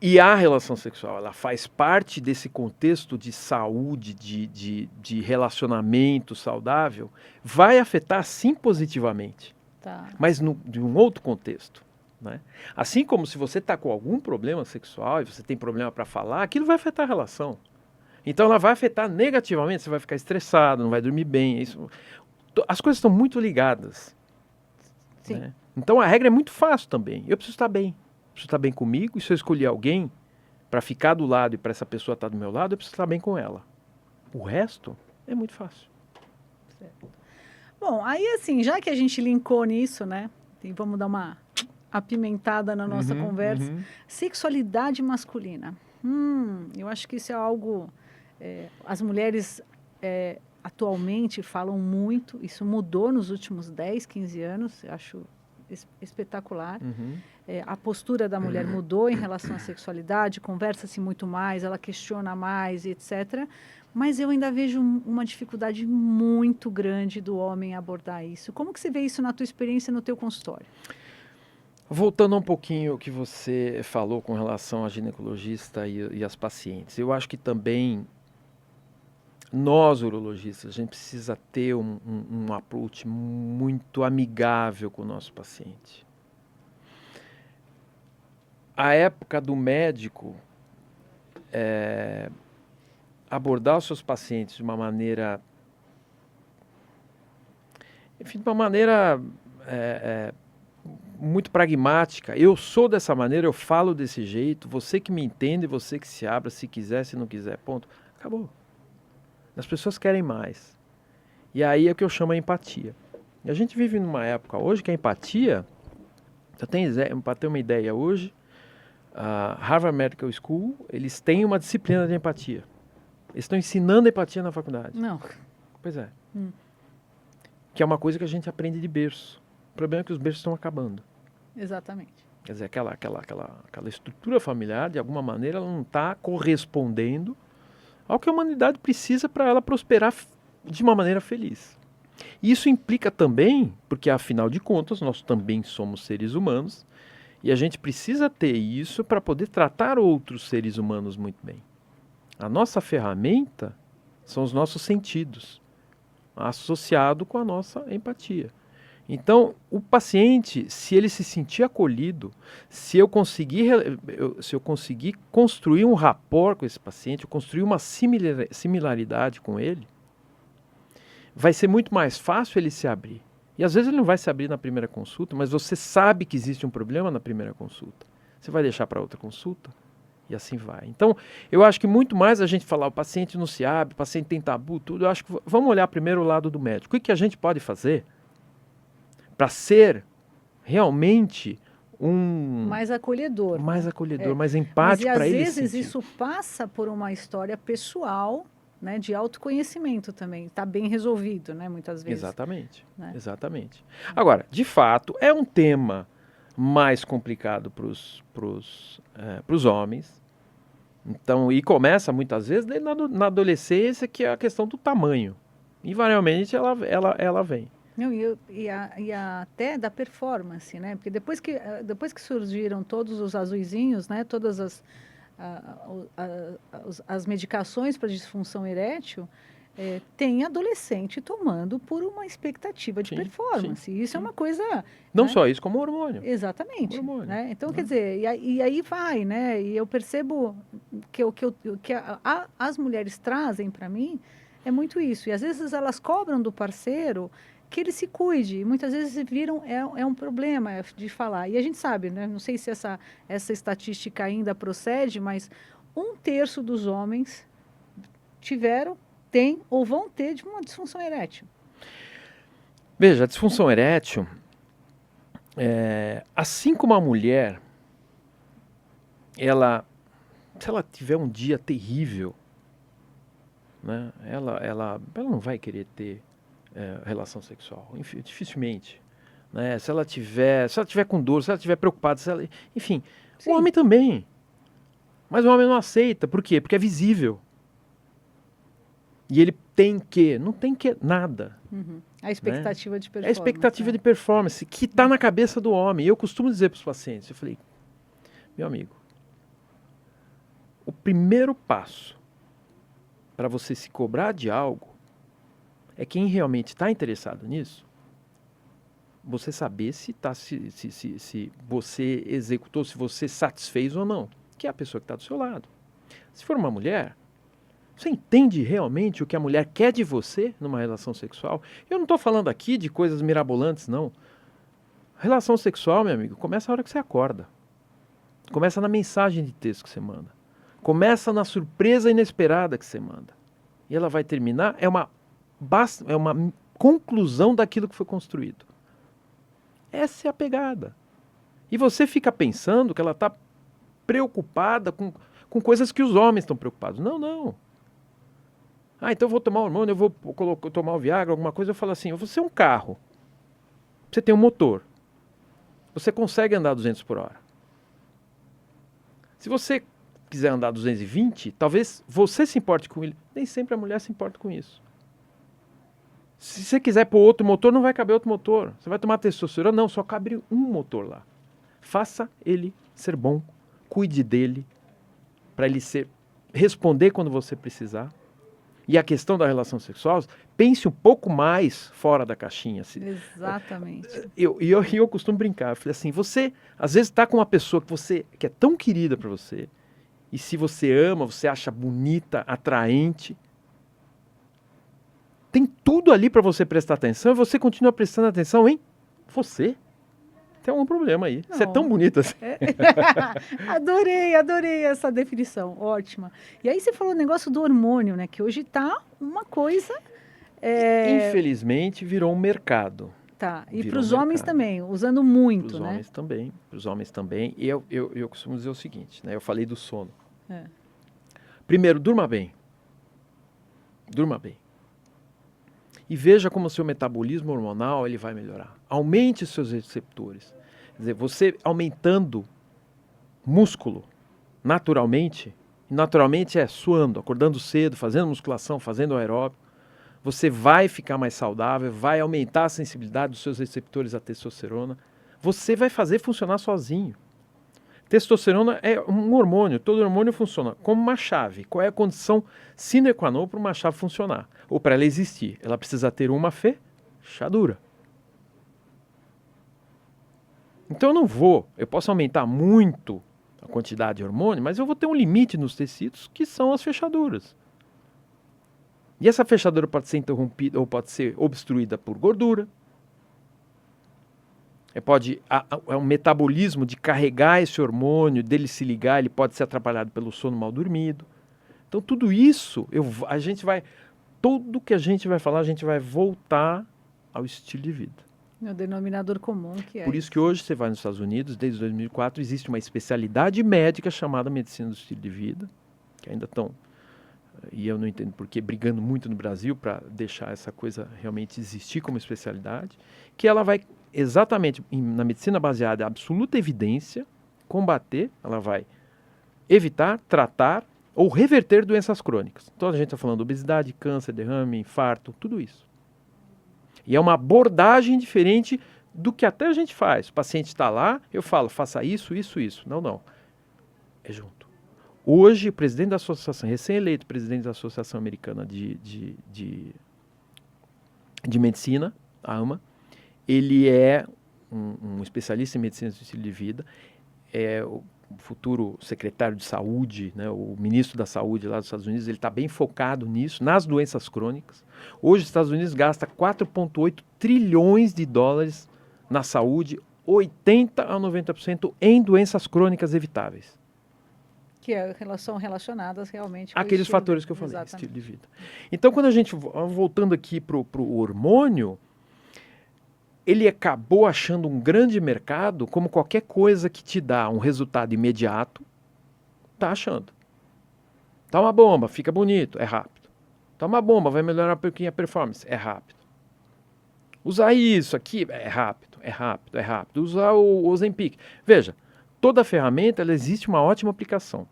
e a relação sexual, ela faz parte desse contexto de saúde, de relacionamento saudável, vai afetar sim positivamente, Tá. mas de um outro contexto. Né? Assim como se você está com algum problema sexual e você tem problema para falar, aquilo vai afetar a relação. Então ela vai afetar negativamente, você vai ficar estressado, não vai dormir bem. As coisas estão muito ligadas. Sim. Né? Então a regra é muito fácil também. Eu preciso estar bem. Preciso estar bem comigo, e se eu escolher alguém para ficar do lado e para essa pessoa estar do meu lado, eu preciso estar bem com ela. O resto é muito fácil. Certo. Bom, aí assim, já que a gente linkou nisso, né? E vamos dar uma apimentada na nossa conversa. Sexualidade masculina. Eu acho que isso é algo... as mulheres atualmente falam muito. Isso mudou nos últimos 10, 15 anos. Eu acho espetacular. A postura da mulher mudou em relação à sexualidade, conversa-se muito mais, ela questiona mais, etc. Mas eu ainda vejo uma dificuldade muito grande do homem abordar isso. Como que você vê isso na tua experiência, no teu consultório? Voltando um pouquinho ao que você falou com relação à ginecologista e às pacientes, eu acho que também nós, urologistas, a gente precisa ter um approach muito amigável com o nosso paciente. A época do médico abordar os seus pacientes de uma maneira, enfim, de uma maneira muito pragmática. Eu sou dessa maneira, eu falo desse jeito, você que me entende, você que se abra, se quiser, se não quiser, ponto. Acabou. As pessoas querem mais. E aí é o que eu chamo de empatia. E a gente vive numa época hoje que a empatia, para ter uma ideia hoje, a Harvard Medical School, eles têm uma disciplina de empatia. Eles estão ensinando empatia na faculdade. Não. Pois é. Que é uma coisa que a gente aprende de berço. O problema é que os berços estão acabando. Exatamente. Quer dizer, aquela estrutura familiar, de alguma maneira, ela não está correspondendo ao que a humanidade precisa para ela prosperar de uma maneira feliz. Isso implica também, porque afinal de contas, nós também somos seres humanos, e a gente precisa ter isso para poder tratar outros seres humanos muito bem. A nossa ferramenta são os nossos sentidos, associado com a nossa empatia. Então, o paciente, se ele se sentir acolhido, se eu conseguir construir um rapport com esse paciente, eu construir uma similaridade com ele, vai ser muito mais fácil ele se abrir. E às vezes ele não vai se abrir na primeira consulta, mas você sabe que existe um problema na primeira consulta. Você vai deixar para outra consulta? E assim vai. Então, eu acho que muito mais a gente falar, o paciente não se abre, o paciente tem tabu, tudo, eu acho que vamos olhar primeiro o lado do médico. O que a gente pode fazer para ser realmente mais acolhedor. Mais acolhedor, mais empático para ele. E às vezes isso passa por uma história pessoal, né, de autoconhecimento também. Está bem resolvido, né, muitas vezes. Exatamente, né? Exatamente. Agora, de fato, é um tema mais complicado para os homens. Então, e começa muitas vezes na adolescência, que é a questão do tamanho. Invariavelmente ela vem. Não, e até da performance, né? Porque depois que surgiram todos os azuizinhos, né? Todas as medicações para disfunção erétil, tem adolescente tomando por uma expectativa de performance. Isso é uma coisa... Não né? só isso, como hormônio. Exatamente. Hormônio, né? Então, quer dizer, e aí vai, né? E eu percebo que as mulheres trazem para mim é muito isso. E às vezes elas cobram do parceiro que ele se cuide. E muitas vezes viram, é um problema de falar. E a gente sabe, né? Não sei se essa estatística ainda procede, mas 1/3 dos homens têm ou vão ter de uma disfunção erétil. Veja, a disfunção erétil, assim como a mulher, se ela tiver um dia terrível, né, ela não vai querer ter relação sexual, dificilmente. Né? Se ela tiver com dor, se ela estiver preocupada, enfim, sim. O homem também. Mas o homem não aceita. Por quê? Porque é visível. E ele não tem que nada. Uhum. A expectativa, né? De performance. É a expectativa de performance que está na cabeça do homem. E eu costumo dizer para os pacientes, eu falei, meu amigo, o primeiro passo para você se cobrar de algo é quem realmente está interessado nisso, você saber se você executou, se você satisfez ou não, que é a pessoa que está do seu lado. Se for uma mulher, você entende realmente o que a mulher quer de você numa relação sexual? Eu não estou falando aqui de coisas mirabolantes, não. Relação sexual, meu amigo, começa a hora que você acorda. Começa na mensagem de texto que você manda. Começa na surpresa inesperada que você manda. E ela vai terminar, é uma conclusão daquilo que foi construído. Essa é a pegada. E você fica pensando que ela está preocupada com coisas que os homens estão preocupados. Não, não. Então eu vou tomar hormônio, eu vou tomar o Viagra, alguma coisa. Eu falo assim, você é um carro. Você tem um motor. Você consegue andar 200 por hora. Se você quiser andar 220, talvez você se importe com ele. Nem sempre a mulher se importa com isso. Se você quiser pôr outro motor, não vai caber outro motor. Você vai tomar testosterona? Não, só cabe um motor lá. Faça ele ser bom, cuide dele, para ele responder quando você precisar. E a questão da relação sexual, pense um pouco mais fora da caixinha. Exatamente. Eu costumo brincar, eu falei assim, você às vezes está com uma pessoa que é tão querida para você, e se você ama, você acha bonita, atraente, tem tudo ali para você prestar atenção, e você continua prestando atenção em você. Tem algum problema aí. Não. Você é tão bonita assim. Adorei essa definição, ótima. E aí você falou o negócio do hormônio, né? Que hoje tá uma coisa... Infelizmente virou um mercado. Tá, e para os homens também, usando muito, né? Para os homens também. E eu costumo dizer o seguinte, né? Eu falei do sono. Primeiro, durma bem. Durma bem. E veja como o seu metabolismo hormonal ele vai melhorar. Aumente os seus receptores. Quer dizer, você aumentando músculo naturalmente é suando, acordando cedo, fazendo musculação, fazendo aeróbico, você vai ficar mais saudável, vai aumentar a sensibilidade dos seus receptores à testosterona, você vai fazer funcionar sozinho. Testosterona é um hormônio, todo hormônio funciona como uma chave. Qual é a condição sine qua non para uma chave funcionar? Ou para ela existir? Ela precisa ter uma fechadura. Então eu posso aumentar muito a quantidade de hormônio, mas eu vou ter um limite nos tecidos que são as fechaduras. E essa fechadura pode ser interrompida ou pode ser obstruída por gordura. O metabolismo de carregar esse hormônio, dele se ligar, ele pode ser atrapalhado pelo sono mal dormido. Então tudo isso, tudo que a gente vai falar, a gente vai voltar ao estilo de vida. É o denominador comum que é. Por isso que hoje você vai nos Estados Unidos, desde 2004, existe uma especialidade médica chamada medicina do estilo de vida, que ainda estão, e eu não entendo porquê, brigando muito no Brasil para deixar essa coisa realmente existir como especialidade, que ela vai exatamente, na medicina baseada em absoluta evidência, combater, ela vai evitar, tratar ou reverter doenças crônicas. Então a gente está falando de obesidade, câncer, derrame, infarto, tudo isso. E é uma abordagem diferente do que até a gente faz. O paciente está lá, eu falo, faça isso, isso, isso. Não. É junto. Hoje, o presidente da associação, recém-eleito presidente da Associação Americana de Medicina, a AMA, ele é um especialista em medicina do estilo de vida, é o futuro secretário de saúde, né, o ministro da saúde lá dos Estados Unidos, ele está bem focado nisso, nas doenças crônicas. Hoje os Estados Unidos gasta 4,8 trilhões de dólares na saúde, 80 a 90% em doenças crônicas evitáveis. Que são relacionadas realmente com aqueles fatores que eu falei, estilo de vida. Então, quando a gente, voltando aqui para o hormônio, ele acabou achando um grande mercado, como qualquer coisa que te dá um resultado imediato, tá achando. Tá uma bomba, fica bonito, é rápido. Tá uma bomba, vai melhorar um pouquinho a performance, é rápido. Usar isso aqui, é rápido. Usar o Ozempic. Veja, toda ferramenta, ela existe uma ótima aplicação.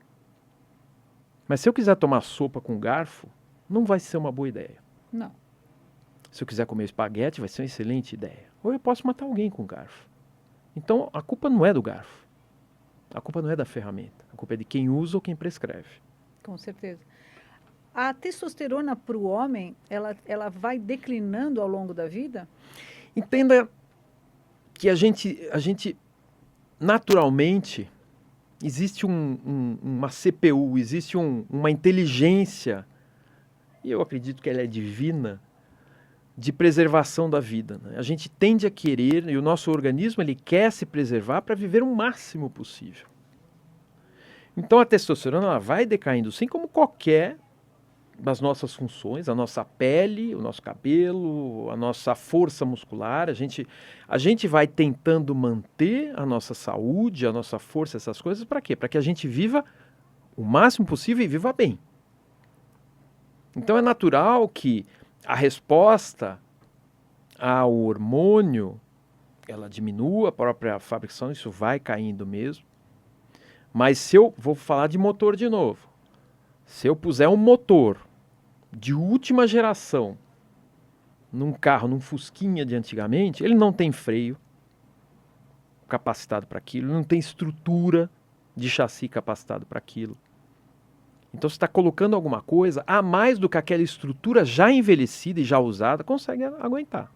Mas se eu quiser tomar sopa com garfo, não vai ser uma boa ideia. Não. Se eu quiser comer espaguete, vai ser uma excelente ideia. Ou eu posso matar alguém com garfo. Então, a culpa não é do garfo. A culpa não é da ferramenta. A culpa é de quem usa ou quem prescreve. Com certeza. A testosterona para o homem, ela vai declinando ao longo da vida? Entenda que a gente naturalmente, existe uma CPU, existe uma inteligência, e eu acredito que ela é divina, de preservação da vida. Né? A gente tende a querer, e o nosso organismo ele quer se preservar para viver o máximo possível. Então a testosterona ela vai decaindo, assim como qualquer das nossas funções, a nossa pele, o nosso cabelo, a nossa força muscular. A gente vai tentando manter a nossa saúde, a nossa força, essas coisas, para quê? Para que a gente viva o máximo possível e viva bem. Então é natural que a resposta ao hormônio, ela diminua, a própria fabricação, isso vai caindo mesmo. Mas se eu vou falar de motor de novo, se eu puser um motor de última geração num carro, num Fusquinha de antigamente, ele não tem freio capacitado para aquilo, não tem estrutura de chassi capacitado para aquilo. Então, você está colocando alguma coisa a mais do que aquela estrutura já envelhecida e já usada consegue aguentar.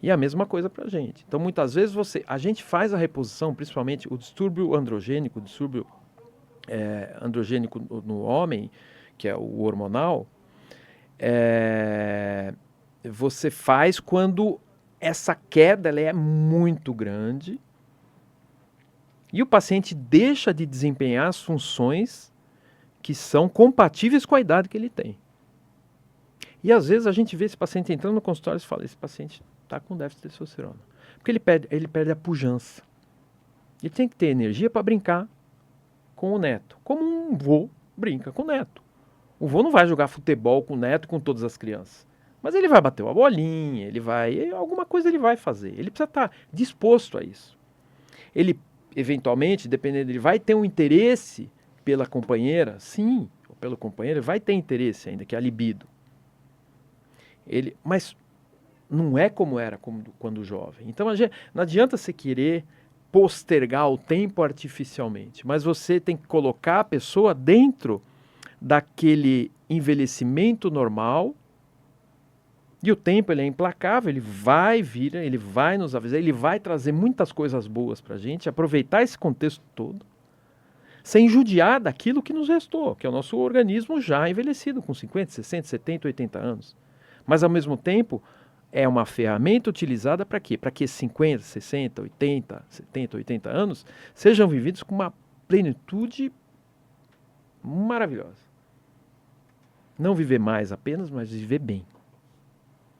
E é a mesma coisa para a gente. Então, muitas vezes a gente faz a reposição, principalmente o distúrbio androgênico, androgênico no homem, que é o hormonal, você faz quando essa queda ela é muito grande e o paciente deixa de desempenhar as funções que são compatíveis com a idade que ele tem. E às vezes a gente vê esse paciente entrando no consultório e fala, esse paciente está com déficit de testosterona. Porque ele perde a pujança. Ele tem que ter energia para brincar com o neto. Como um vô brinca com o neto. O vô não vai jogar futebol com o neto com todas as crianças. Mas ele vai bater uma bolinha, alguma coisa ele vai fazer. Ele precisa estar disposto a isso. Ele, eventualmente, dependendo, ele vai ter um interesse pela companheira, sim, ou pelo companheiro, vai ter interesse ainda, que é a libido. Mas não é como era quando jovem. Então, não adianta você querer postergar o tempo artificialmente, mas você tem que colocar a pessoa dentro daquele envelhecimento normal. E o tempo, ele é implacável, ele vai vir, ele vai nos avisar, ele vai trazer muitas coisas boas para a gente, aproveitar esse contexto todo, sem judiar daquilo que nos restou, que é o nosso organismo já envelhecido, com 50, 60, 70, 80 anos. Mas, ao mesmo tempo, é uma ferramenta utilizada para quê? Para que esses 50, 60, 80, 70, 80 anos sejam vividos com uma plenitude maravilhosa. Não viver mais apenas, mas viver bem.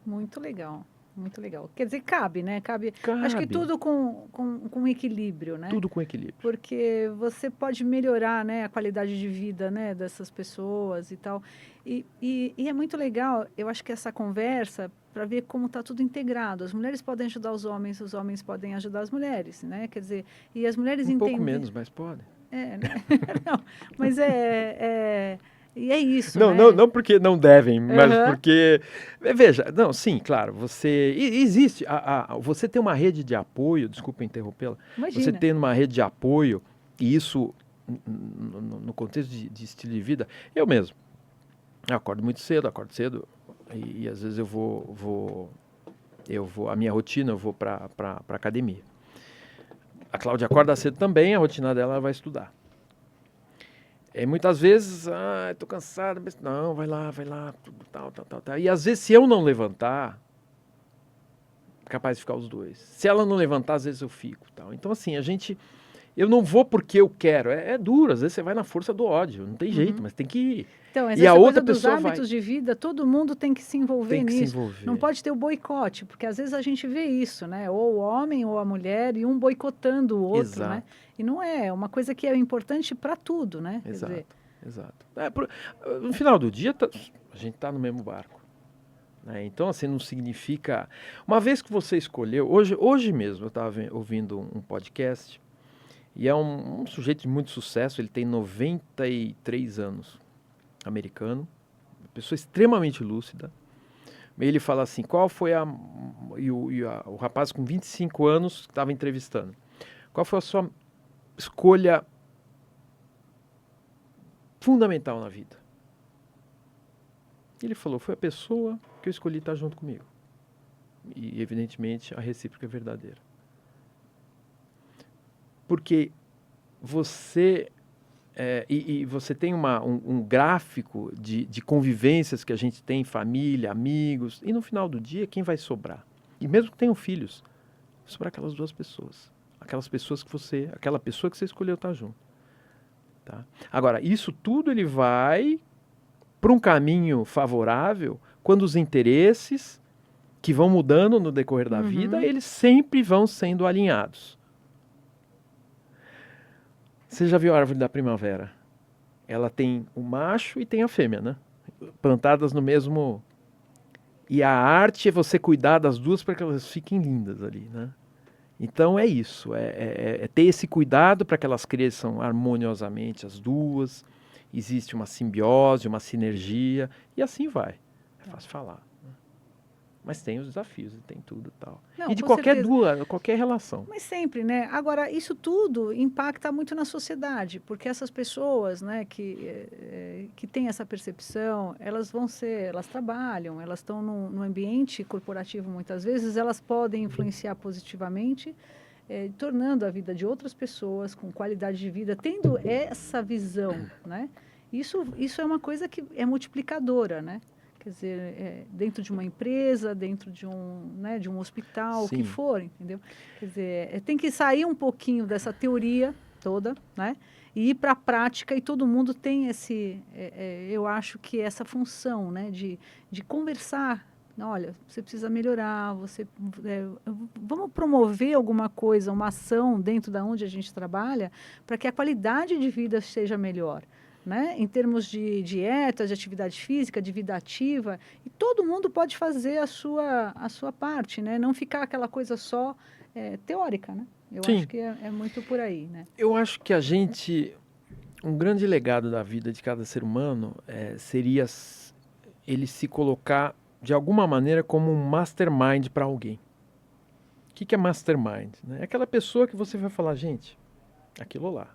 Muito legal, muito legal. Quer dizer, cabe, né? Cabe. Cabe. Acho que tudo com equilíbrio, né? Tudo com equilíbrio. Porque você pode melhorar, né, a qualidade de vida, né, dessas pessoas e tal. E é muito legal, eu acho que essa conversa, para ver como está tudo integrado. As mulheres podem ajudar os homens podem ajudar as mulheres, né? Quer dizer, e as mulheres entendem... pouco menos, mas podem. Né? Não, mas e é isso, não, né? não porque não devem, mas porque... Veja, não, sim, claro, existe... você tem uma rede de apoio, desculpa interrompê-la, você tem uma rede de apoio, e isso, no contexto de estilo de vida, eu mesmo, acordo cedo, e às vezes eu vou a minha rotina, eu vou para academia. A Cláudia acorda cedo também, a rotina dela, ela vai estudar. Muitas vezes, estou cansado, mas não, vai lá, tal. E às vezes, se eu não levantar, é capaz de ficar os dois. Se ela não levantar, às vezes eu fico, tal. Então, assim, eu não vou porque eu quero. É duro, às vezes você vai na força do ódio, não tem jeito, mas tem que ir. Então, e a outra pessoa dos hábitos de vida, todo mundo tem que se envolver nisso. Não pode ter o boicote, porque às vezes a gente vê isso, né? Ou o homem ou a mulher, e um boicotando o outro, Exato. Né? E não é uma coisa que é importante para tudo, né? Exato, exato. No final do dia, a gente está no mesmo barco. Né? Então, assim, não significa... Uma vez que você escolheu... Hoje mesmo, eu estava ouvindo um podcast, e é um sujeito de muito sucesso, ele tem 93 anos, americano, uma pessoa extremamente lúcida. Ele fala assim, qual foi o rapaz com 25 anos que estava entrevistando, qual foi a sua escolha fundamental na vida? Ele falou, foi a pessoa que eu escolhi estar junto comigo. E, evidentemente, a recíproca é verdadeira. Porque você... e você tem um gráfico de convivências que a gente tem, família, amigos, e no final do dia, quem vai sobrar? E mesmo que tenham filhos, vai sobrar aquelas duas pessoas. Aquela pessoa que você escolheu estar junto. Tá? Agora, isso tudo ele vai para um caminho favorável quando os interesses que vão mudando no decorrer da vida, eles sempre vão sendo alinhados. Você já viu a árvore da primavera? Ela tem o macho e tem a fêmea, né? Plantadas no mesmo... E a arte é você cuidar das duas para que elas fiquem lindas ali, né? Então é isso, é ter esse cuidado para que elas cresçam harmoniosamente, as duas. Existe uma simbiose, uma sinergia, e assim vai. É fácil falar. Mas tem os desafios, tem tudo e tal. Não, e de qualquer relação. Mas sempre, né? Agora, isso tudo impacta muito na sociedade, porque essas pessoas, né, que têm essa percepção, elas trabalham, elas estão no ambiente corporativo muitas vezes, elas podem influenciar positivamente, tornando a vida de outras pessoas com qualidade de vida, tendo essa visão, né? Isso é uma coisa que é multiplicadora, né? Quer dizer, dentro de uma empresa, dentro de um hospital, o que for, entendeu? Quer dizer, tem que sair um pouquinho dessa teoria toda, né? E ir para a prática, e todo mundo tem eu acho que essa função, né? De conversar. Olha, você precisa melhorar, vamos promover alguma coisa, uma ação dentro da onde a gente trabalha, para que a qualidade de vida seja melhor. Né? Em termos de dieta, de atividade física, de vida ativa, e todo mundo pode fazer a sua parte, né? Não ficar aquela coisa só teórica, né? Eu acho que é muito por aí, né? Eu acho que um grande legado da vida de cada ser humano seria ele se colocar de alguma maneira como um mastermind para alguém. que é mastermind? Né? É aquela pessoa que você vai falar, gente, aquilo lá.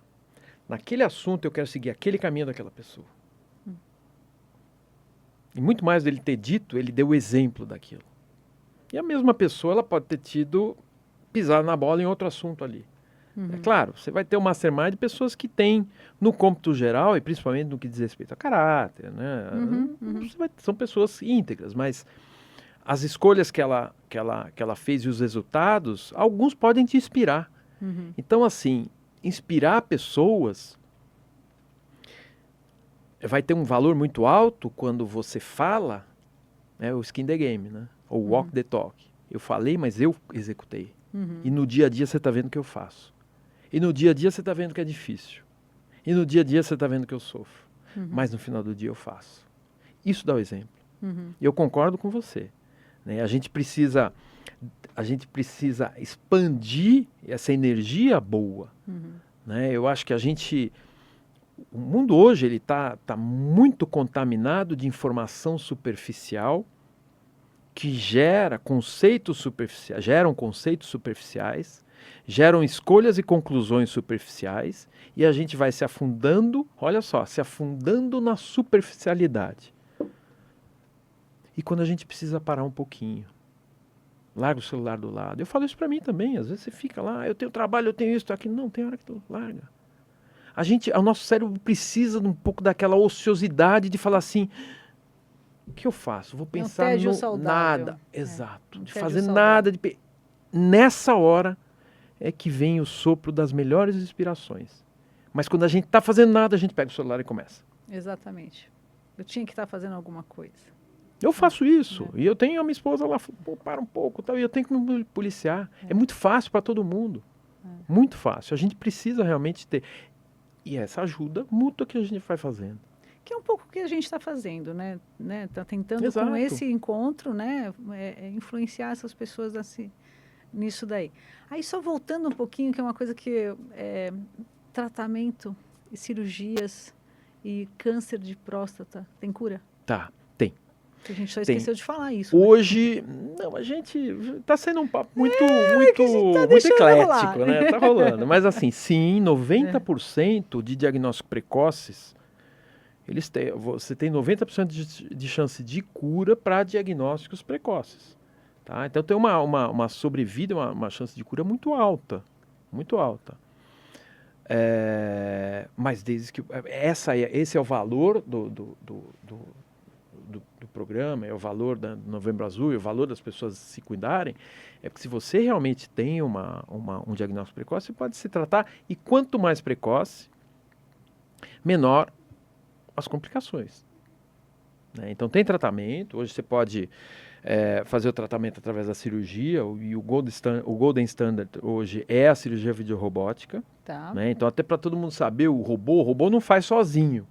Naquele assunto eu quero seguir aquele caminho daquela pessoa. E muito mais dele ter dito, ele deu o exemplo daquilo. E a mesma pessoa, ela pode ter pisado na bola em outro assunto ali. É claro, você vai ter um mastermind de pessoas que têm, no cômputo geral, e principalmente no que diz respeito a caráter, né? São pessoas íntegras, mas as escolhas que ela fez e os resultados, alguns podem te inspirar. Então, assim, inspirar pessoas vai ter um valor muito alto quando você fala, o skin the game, né? Ou walk the talk. Eu falei, mas eu executei. E no dia a dia você está vendo o que eu faço. E no dia a dia você está vendo que é difícil. E no dia a dia você está vendo que eu sofro. Mas no final do dia eu faço. Isso dá o exemplo. E eu concordo com você. Né? A gente precisa expandir essa energia boa. Né? Eu acho que o mundo hoje ele tá muito contaminado de informação superficial que geram conceitos superficiais, geram escolhas e conclusões superficiais, e a gente vai se afundando, olha só, se afundando na superficialidade. E quando a gente precisa parar um pouquinho, larga o celular do lado. Eu falo isso para mim também, às vezes você fica lá, eu tenho trabalho, eu tenho isso, aquilo. Não, tem hora que tu larga. O nosso cérebro precisa de um pouco daquela ociosidade de falar assim, o que eu faço? Vou pensar no nada. Exato. De fazer nada. Nessa hora é que vem o sopro das melhores inspirações. Mas quando a gente está fazendo nada, a gente pega o celular e começa. Exatamente. Eu tinha que estar fazendo alguma coisa. Eu faço isso. E eu tenho a minha esposa lá, para um pouco, tal, e eu tenho que me policiar. É muito fácil para todo mundo. Muito fácil. A gente precisa realmente ter. E essa ajuda mútua que a gente vai fazendo. Que é um pouco o que a gente está fazendo, né? Tá tentando, Exato, com esse encontro, né? Influenciar essas pessoas nisso daí. Aí só voltando um pouquinho, que é uma coisa que tratamento e cirurgias e câncer de próstata, tem cura? Tá, tem. A gente só esqueceu de falar isso. Hoje, não, a gente está sendo um papo muito eclético, rolar, né? Tá rolando. Mas assim, sim, 90% de diagnósticos precoces, você tem 90% de chance de cura para diagnósticos precoces. Tá? Então tem uma sobrevida, uma chance de cura muito alta. Muito alta. Mas desde que esse é o valor do programa, é o valor da Novembro Azul, é o valor das pessoas se cuidarem, é porque se você realmente tem um diagnóstico precoce, você pode se tratar, e quanto mais precoce, menor as complicações. Né? Então tem tratamento, hoje você pode fazer o tratamento através da cirurgia, e o Golden Standard hoje é a cirurgia videorrobótica. Tá. Né? Então até para todo mundo saber, o robô não faz sozinho.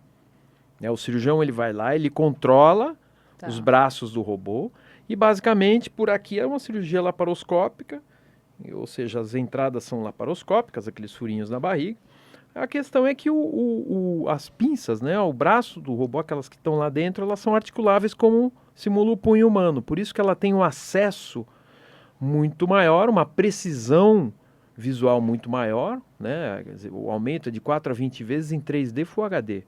Né? O cirurgião ele vai lá, ele controla os braços do robô, e basicamente por aqui é uma cirurgia laparoscópica, ou seja, as entradas são laparoscópicas, aqueles furinhos na barriga. A questão é que as pinças, né, o braço do robô, aquelas que estão lá dentro, elas são articuláveis como simula o punho humano, por isso que ela tem um acesso muito maior, uma precisão visual muito maior, né? Quer dizer, o aumento é de 4 a 20 vezes em 3D Full HD.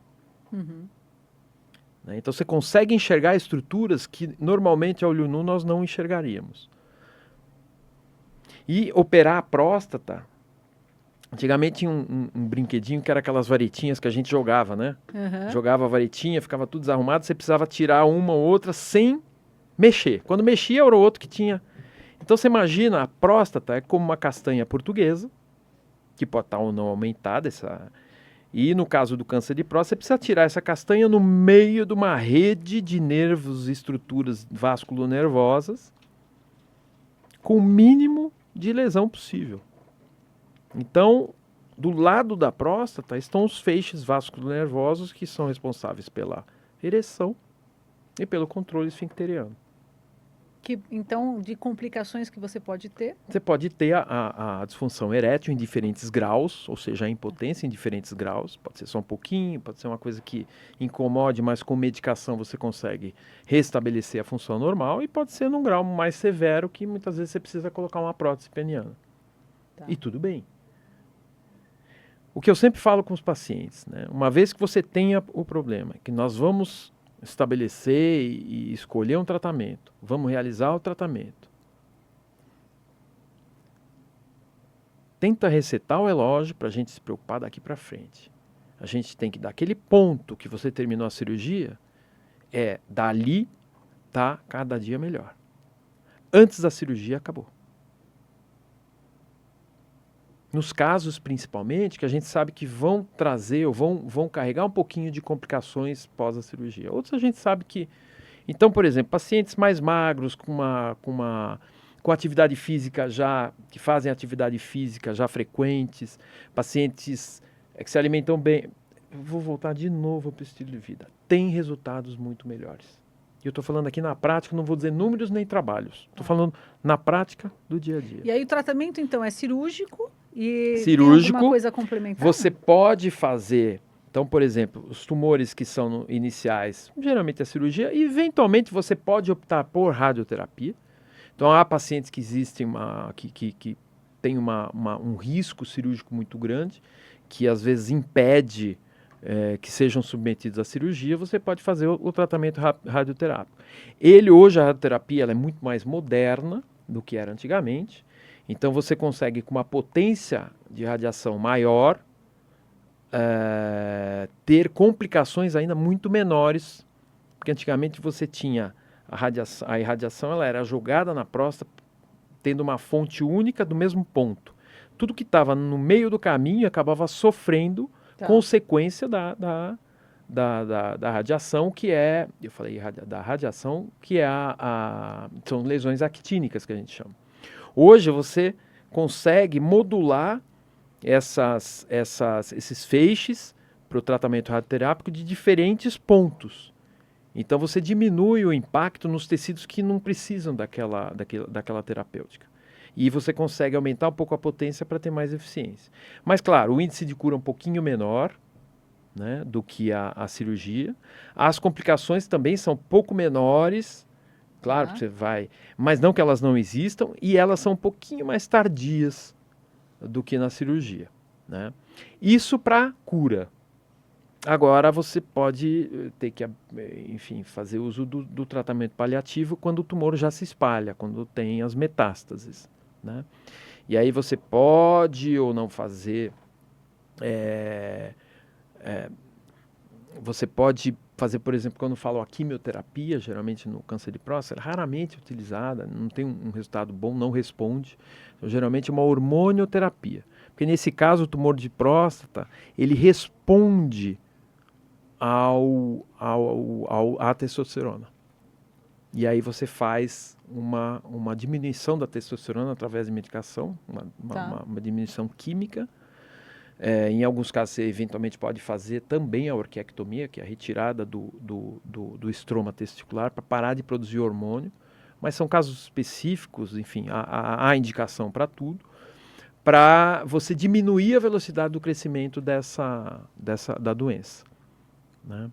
Né? Então você consegue enxergar estruturas que normalmente a olho nu nós não enxergaríamos. E operar a próstata, antigamente tinha um brinquedinho que era aquelas varetinhas que a gente jogava, né? Jogava a varetinha, ficava tudo desarrumado, você precisava tirar uma ou outra sem mexer. Quando mexia era o outro que tinha. Então você imagina, a próstata é como uma castanha portuguesa, que pode estar ou não aumentada, e no caso do câncer de próstata, você precisa tirar essa castanha no meio de uma rede de nervos e estruturas vasculonervosas com o mínimo de lesão possível. Então, do lado da próstata estão os feixes vasculonervosos que são responsáveis pela ereção e pelo controle esfincteriano. Então, de complicações que você pode ter? Você pode ter a disfunção erétil em diferentes graus, ou seja, a impotência em diferentes graus. Pode ser só um pouquinho, pode ser uma coisa que incomode, mas com medicação você consegue restabelecer a função normal. E pode ser num grau mais severo, que muitas vezes você precisa colocar uma prótese peniana. Tá. E tudo bem. O que eu sempre falo com os pacientes, né? Uma vez que você tenha o problema, que nós vamos estabelecer e escolher um tratamento, vamos realizar o tratamento, tenta resetar o relógio para a gente se preocupar daqui para frente. A gente tem que, daquele ponto que você terminou a cirurgia, dali tá cada dia melhor. Antes da cirurgia, acabou. Nos casos, principalmente, que a gente sabe que vão trazer ou vão carregar um pouquinho de complicações pós a cirurgia. Outros a gente sabe que... Então, por exemplo, pacientes mais magros, com atividade física que fazem atividade física já frequentes, pacientes que se alimentam bem. Eu vou voltar de novo para o estilo de vida. Tem resultados muito melhores. E eu estou falando aqui na prática, não vou dizer números nem trabalhos. Estou falando na prática do dia a dia. E aí o tratamento, então, é cirúrgico e cirúrgico, tem alguma coisa complementar? Você pode fazer... Então, por exemplo, os tumores que são iniciais, geralmente é cirurgia, e eventualmente você pode optar por radioterapia. Então, há pacientes que existem, que têm um risco cirúrgico muito grande, que às vezes impede que sejam submetidos à cirurgia, você pode fazer o tratamento radioterápico. Hoje, a radioterapia ela é muito mais moderna do que era antigamente, então você consegue, com uma potência de radiação maior, ter complicações ainda muito menores, porque antigamente você tinha a irradiação ela era jogada na próstata, tendo uma fonte única do mesmo ponto. Tudo que estava no meio do caminho acabava sofrendo consequência da radiação, que é, eu falei da radiação, que é são lesões actínicas que a gente chama. Hoje você consegue modular esses feixes para o tratamento radioterápico de diferentes pontos. Então você diminui o impacto nos tecidos que não precisam daquela terapêutica. E você consegue aumentar um pouco a potência para ter mais eficiência. Mas claro, o índice de cura é um pouquinho menor, né, do que a cirurgia. As complicações também são um pouco menores, claro que você vai, mas não que elas não existam, e elas são um pouquinho mais tardias do que na cirurgia, né? Isso para cura. Agora você pode ter que, enfim, fazer uso do tratamento paliativo quando o tumor já se espalha, quando tem as metástases, né? E aí você pode ou não fazer, você pode fazer, por exemplo, quando eu falo a quimioterapia, geralmente no câncer de próstata, raramente utilizada, não tem um resultado bom, não responde. Então, geralmente é uma hormonioterapia, porque nesse caso o tumor de próstata, ele responde à testosterona. E aí você faz uma diminuição da testosterona através de medicação, uma diminuição química. Em alguns casos você eventualmente pode fazer também a orquiectomia, que é a retirada do estroma testicular para parar de produzir hormônio. Mas são casos específicos, enfim, há indicação para tudo, para você diminuir a velocidade do crescimento da doença, né?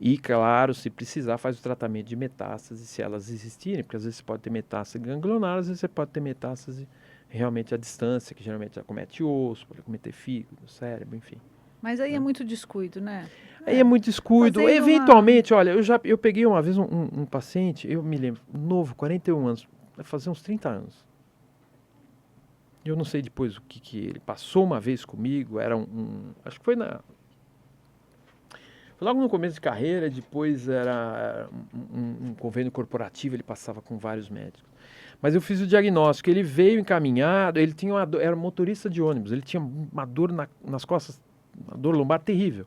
E, claro, se precisar, faz o tratamento de metástase, se elas existirem, porque às vezes você pode ter metástase ganglionar, às vezes você pode ter metástase realmente à distância, que geralmente acomete osso, pode acometer fígado, cérebro, enfim. Mas aí é muito descuido, né? Aí é muito descuido. Fazendo Eventualmente, olha, eu peguei uma vez um paciente, eu me lembro, novo, 41 anos, vai fazer uns 30 anos. Eu não sei depois o que ele passou uma vez comigo, era acho que foi logo no começo de carreira, depois era um convênio corporativo, ele passava com vários médicos. Mas eu fiz o diagnóstico, ele veio encaminhado, ele tinha uma dor, era motorista de ônibus, ele tinha uma dor nas costas, uma dor lombar terrível.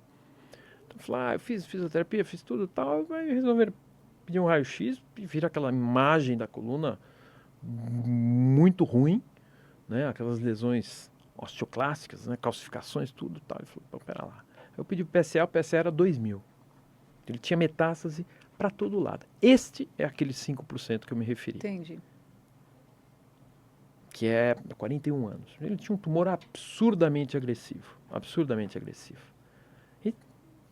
Então eu falei, eu fiz fisioterapia, fiz tudo e tal, aí resolveram pedir um raio-x e viram aquela imagem da coluna muito ruim, né, aquelas lesões osteoclásticas, né, calcificações, tudo e tal. Ele falou, pera lá. Eu pedi o PSA era 2.000. Ele tinha metástase para todo lado. Este é aquele 5% que eu me referi. Entendi. Que é 41 anos. Ele tinha um tumor absurdamente agressivo. Absurdamente agressivo. E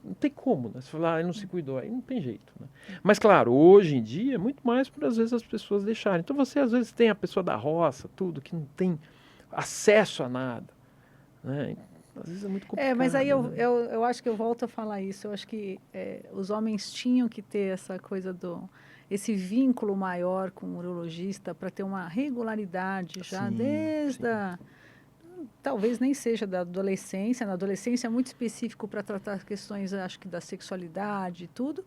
não tem como, né? Você falar, ele não se cuidou, aí não tem jeito. Né? Mas, claro, hoje em dia é muito mais por, às vezes, as pessoas deixarem. Então, você, às vezes, tem a pessoa da roça, tudo, que não tem acesso a nada. Né? Às vezes é muito complicado. Mas aí né? eu acho que eu volto a falar isso. Eu acho que os homens tinham que ter essa coisa esse vínculo maior com o urologista para ter uma regularidade já desde talvez nem seja da adolescência. Na adolescência é muito específico para tratar questões, acho que da sexualidade e tudo.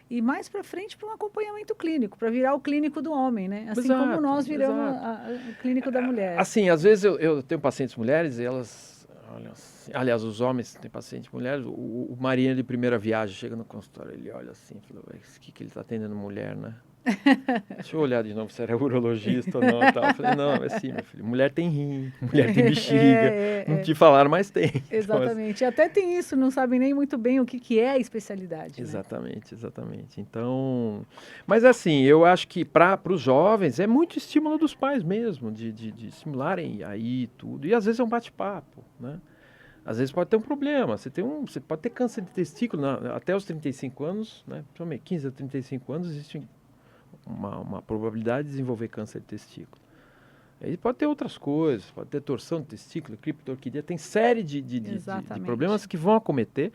E mais para frente para um acompanhamento clínico, para virar o clínico do homem, né? Assim como nós viramos o clínico da mulher. Assim, às vezes eu tenho pacientes mulheres e elas, olha, assim, aliás, os homens têm pacientes mulheres, o marinheiro de primeira viagem chega no consultório, ele olha assim, fala, o que ele está atendendo mulher, né? Deixa eu olhar de novo se era urologista ou não. Tal. Eu falei, não, é sim, meu filho. Mulher tem rim, mulher tem bexiga. Não te falaram, mas tem. Exatamente. Então, até tem isso, não sabem nem muito bem o que é a especialidade. Exatamente, né? Exatamente. Então, mas assim, eu acho que para os jovens é muito estímulo dos pais mesmo, de estimularem aí tudo. E às vezes é um bate-papo, né? Às vezes pode ter um problema, você pode ter câncer de testículo até os 35 anos, né? Principalmente 15 a 35 anos, existe uma probabilidade de desenvolver câncer de testículo. Aí pode ter outras coisas, pode ter torção de testículo, criptorquidia, tem série de problemas que vão acometer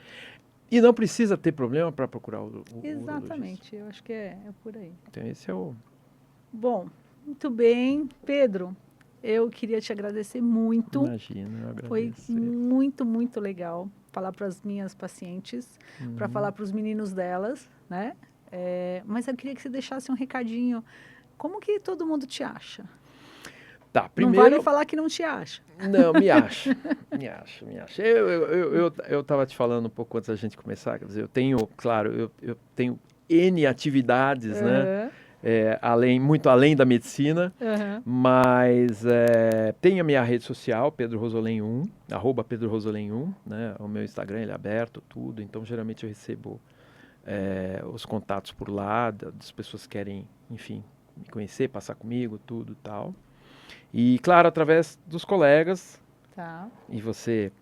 e não precisa ter problema para procurar o Exatamente, eu acho que é por aí. Então esse é o... Bom, muito bem. Pedro, eu queria te agradecer muito. Imagina, eu agradeço. Foi muito, muito legal falar para as minhas pacientes, para falar para os meninos delas, né? Mas eu queria que você deixasse um recadinho. Como que todo mundo te acha? Tá, primeiro... Não vale falar que não te acha. Não, me acha. Eu estava te falando um pouco antes da gente começar, quer dizer, eu tenho, claro, eu tenho N atividades, né? Muito além da medicina, mas tem a minha rede social, Pedro Rosolem 1, @PedroRosolem1, né? O meu Instagram ele é aberto, tudo, então geralmente eu recebo os contatos por lá, das pessoas que querem, enfim, me conhecer, passar comigo, tudo e tal. E, claro, através dos colegas, e você,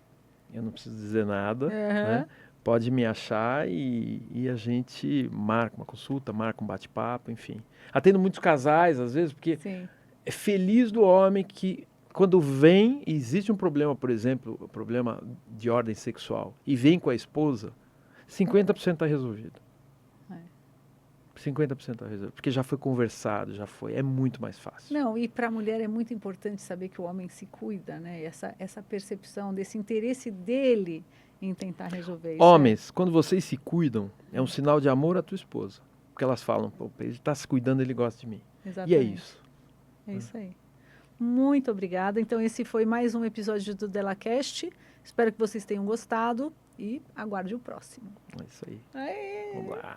eu não preciso dizer nada, né? Pode me achar e a gente marca uma consulta, marca um bate-papo, enfim. Atendo muitos casais, às vezes, porque é feliz do homem que, quando vem, existe um problema, por exemplo, um problema de ordem sexual, e vem com a esposa, 50% está resolvido. 50% está resolvido, porque já foi conversado, é muito mais fácil. Não, e para a mulher é muito importante saber que o homem se cuida, né? Essa percepção desse interesse dele em tentar resolver isso. Homens, quando vocês se cuidam, é um sinal de amor à tua esposa. Porque elas falam, pô, ele está se cuidando, ele gosta de mim. Exatamente. E é isso. É isso aí. Muito obrigada. Então, esse foi mais um episódio do DelaCast. Espero que vocês tenham gostado e aguarde o próximo. É isso aí. Aê! Vamos lá.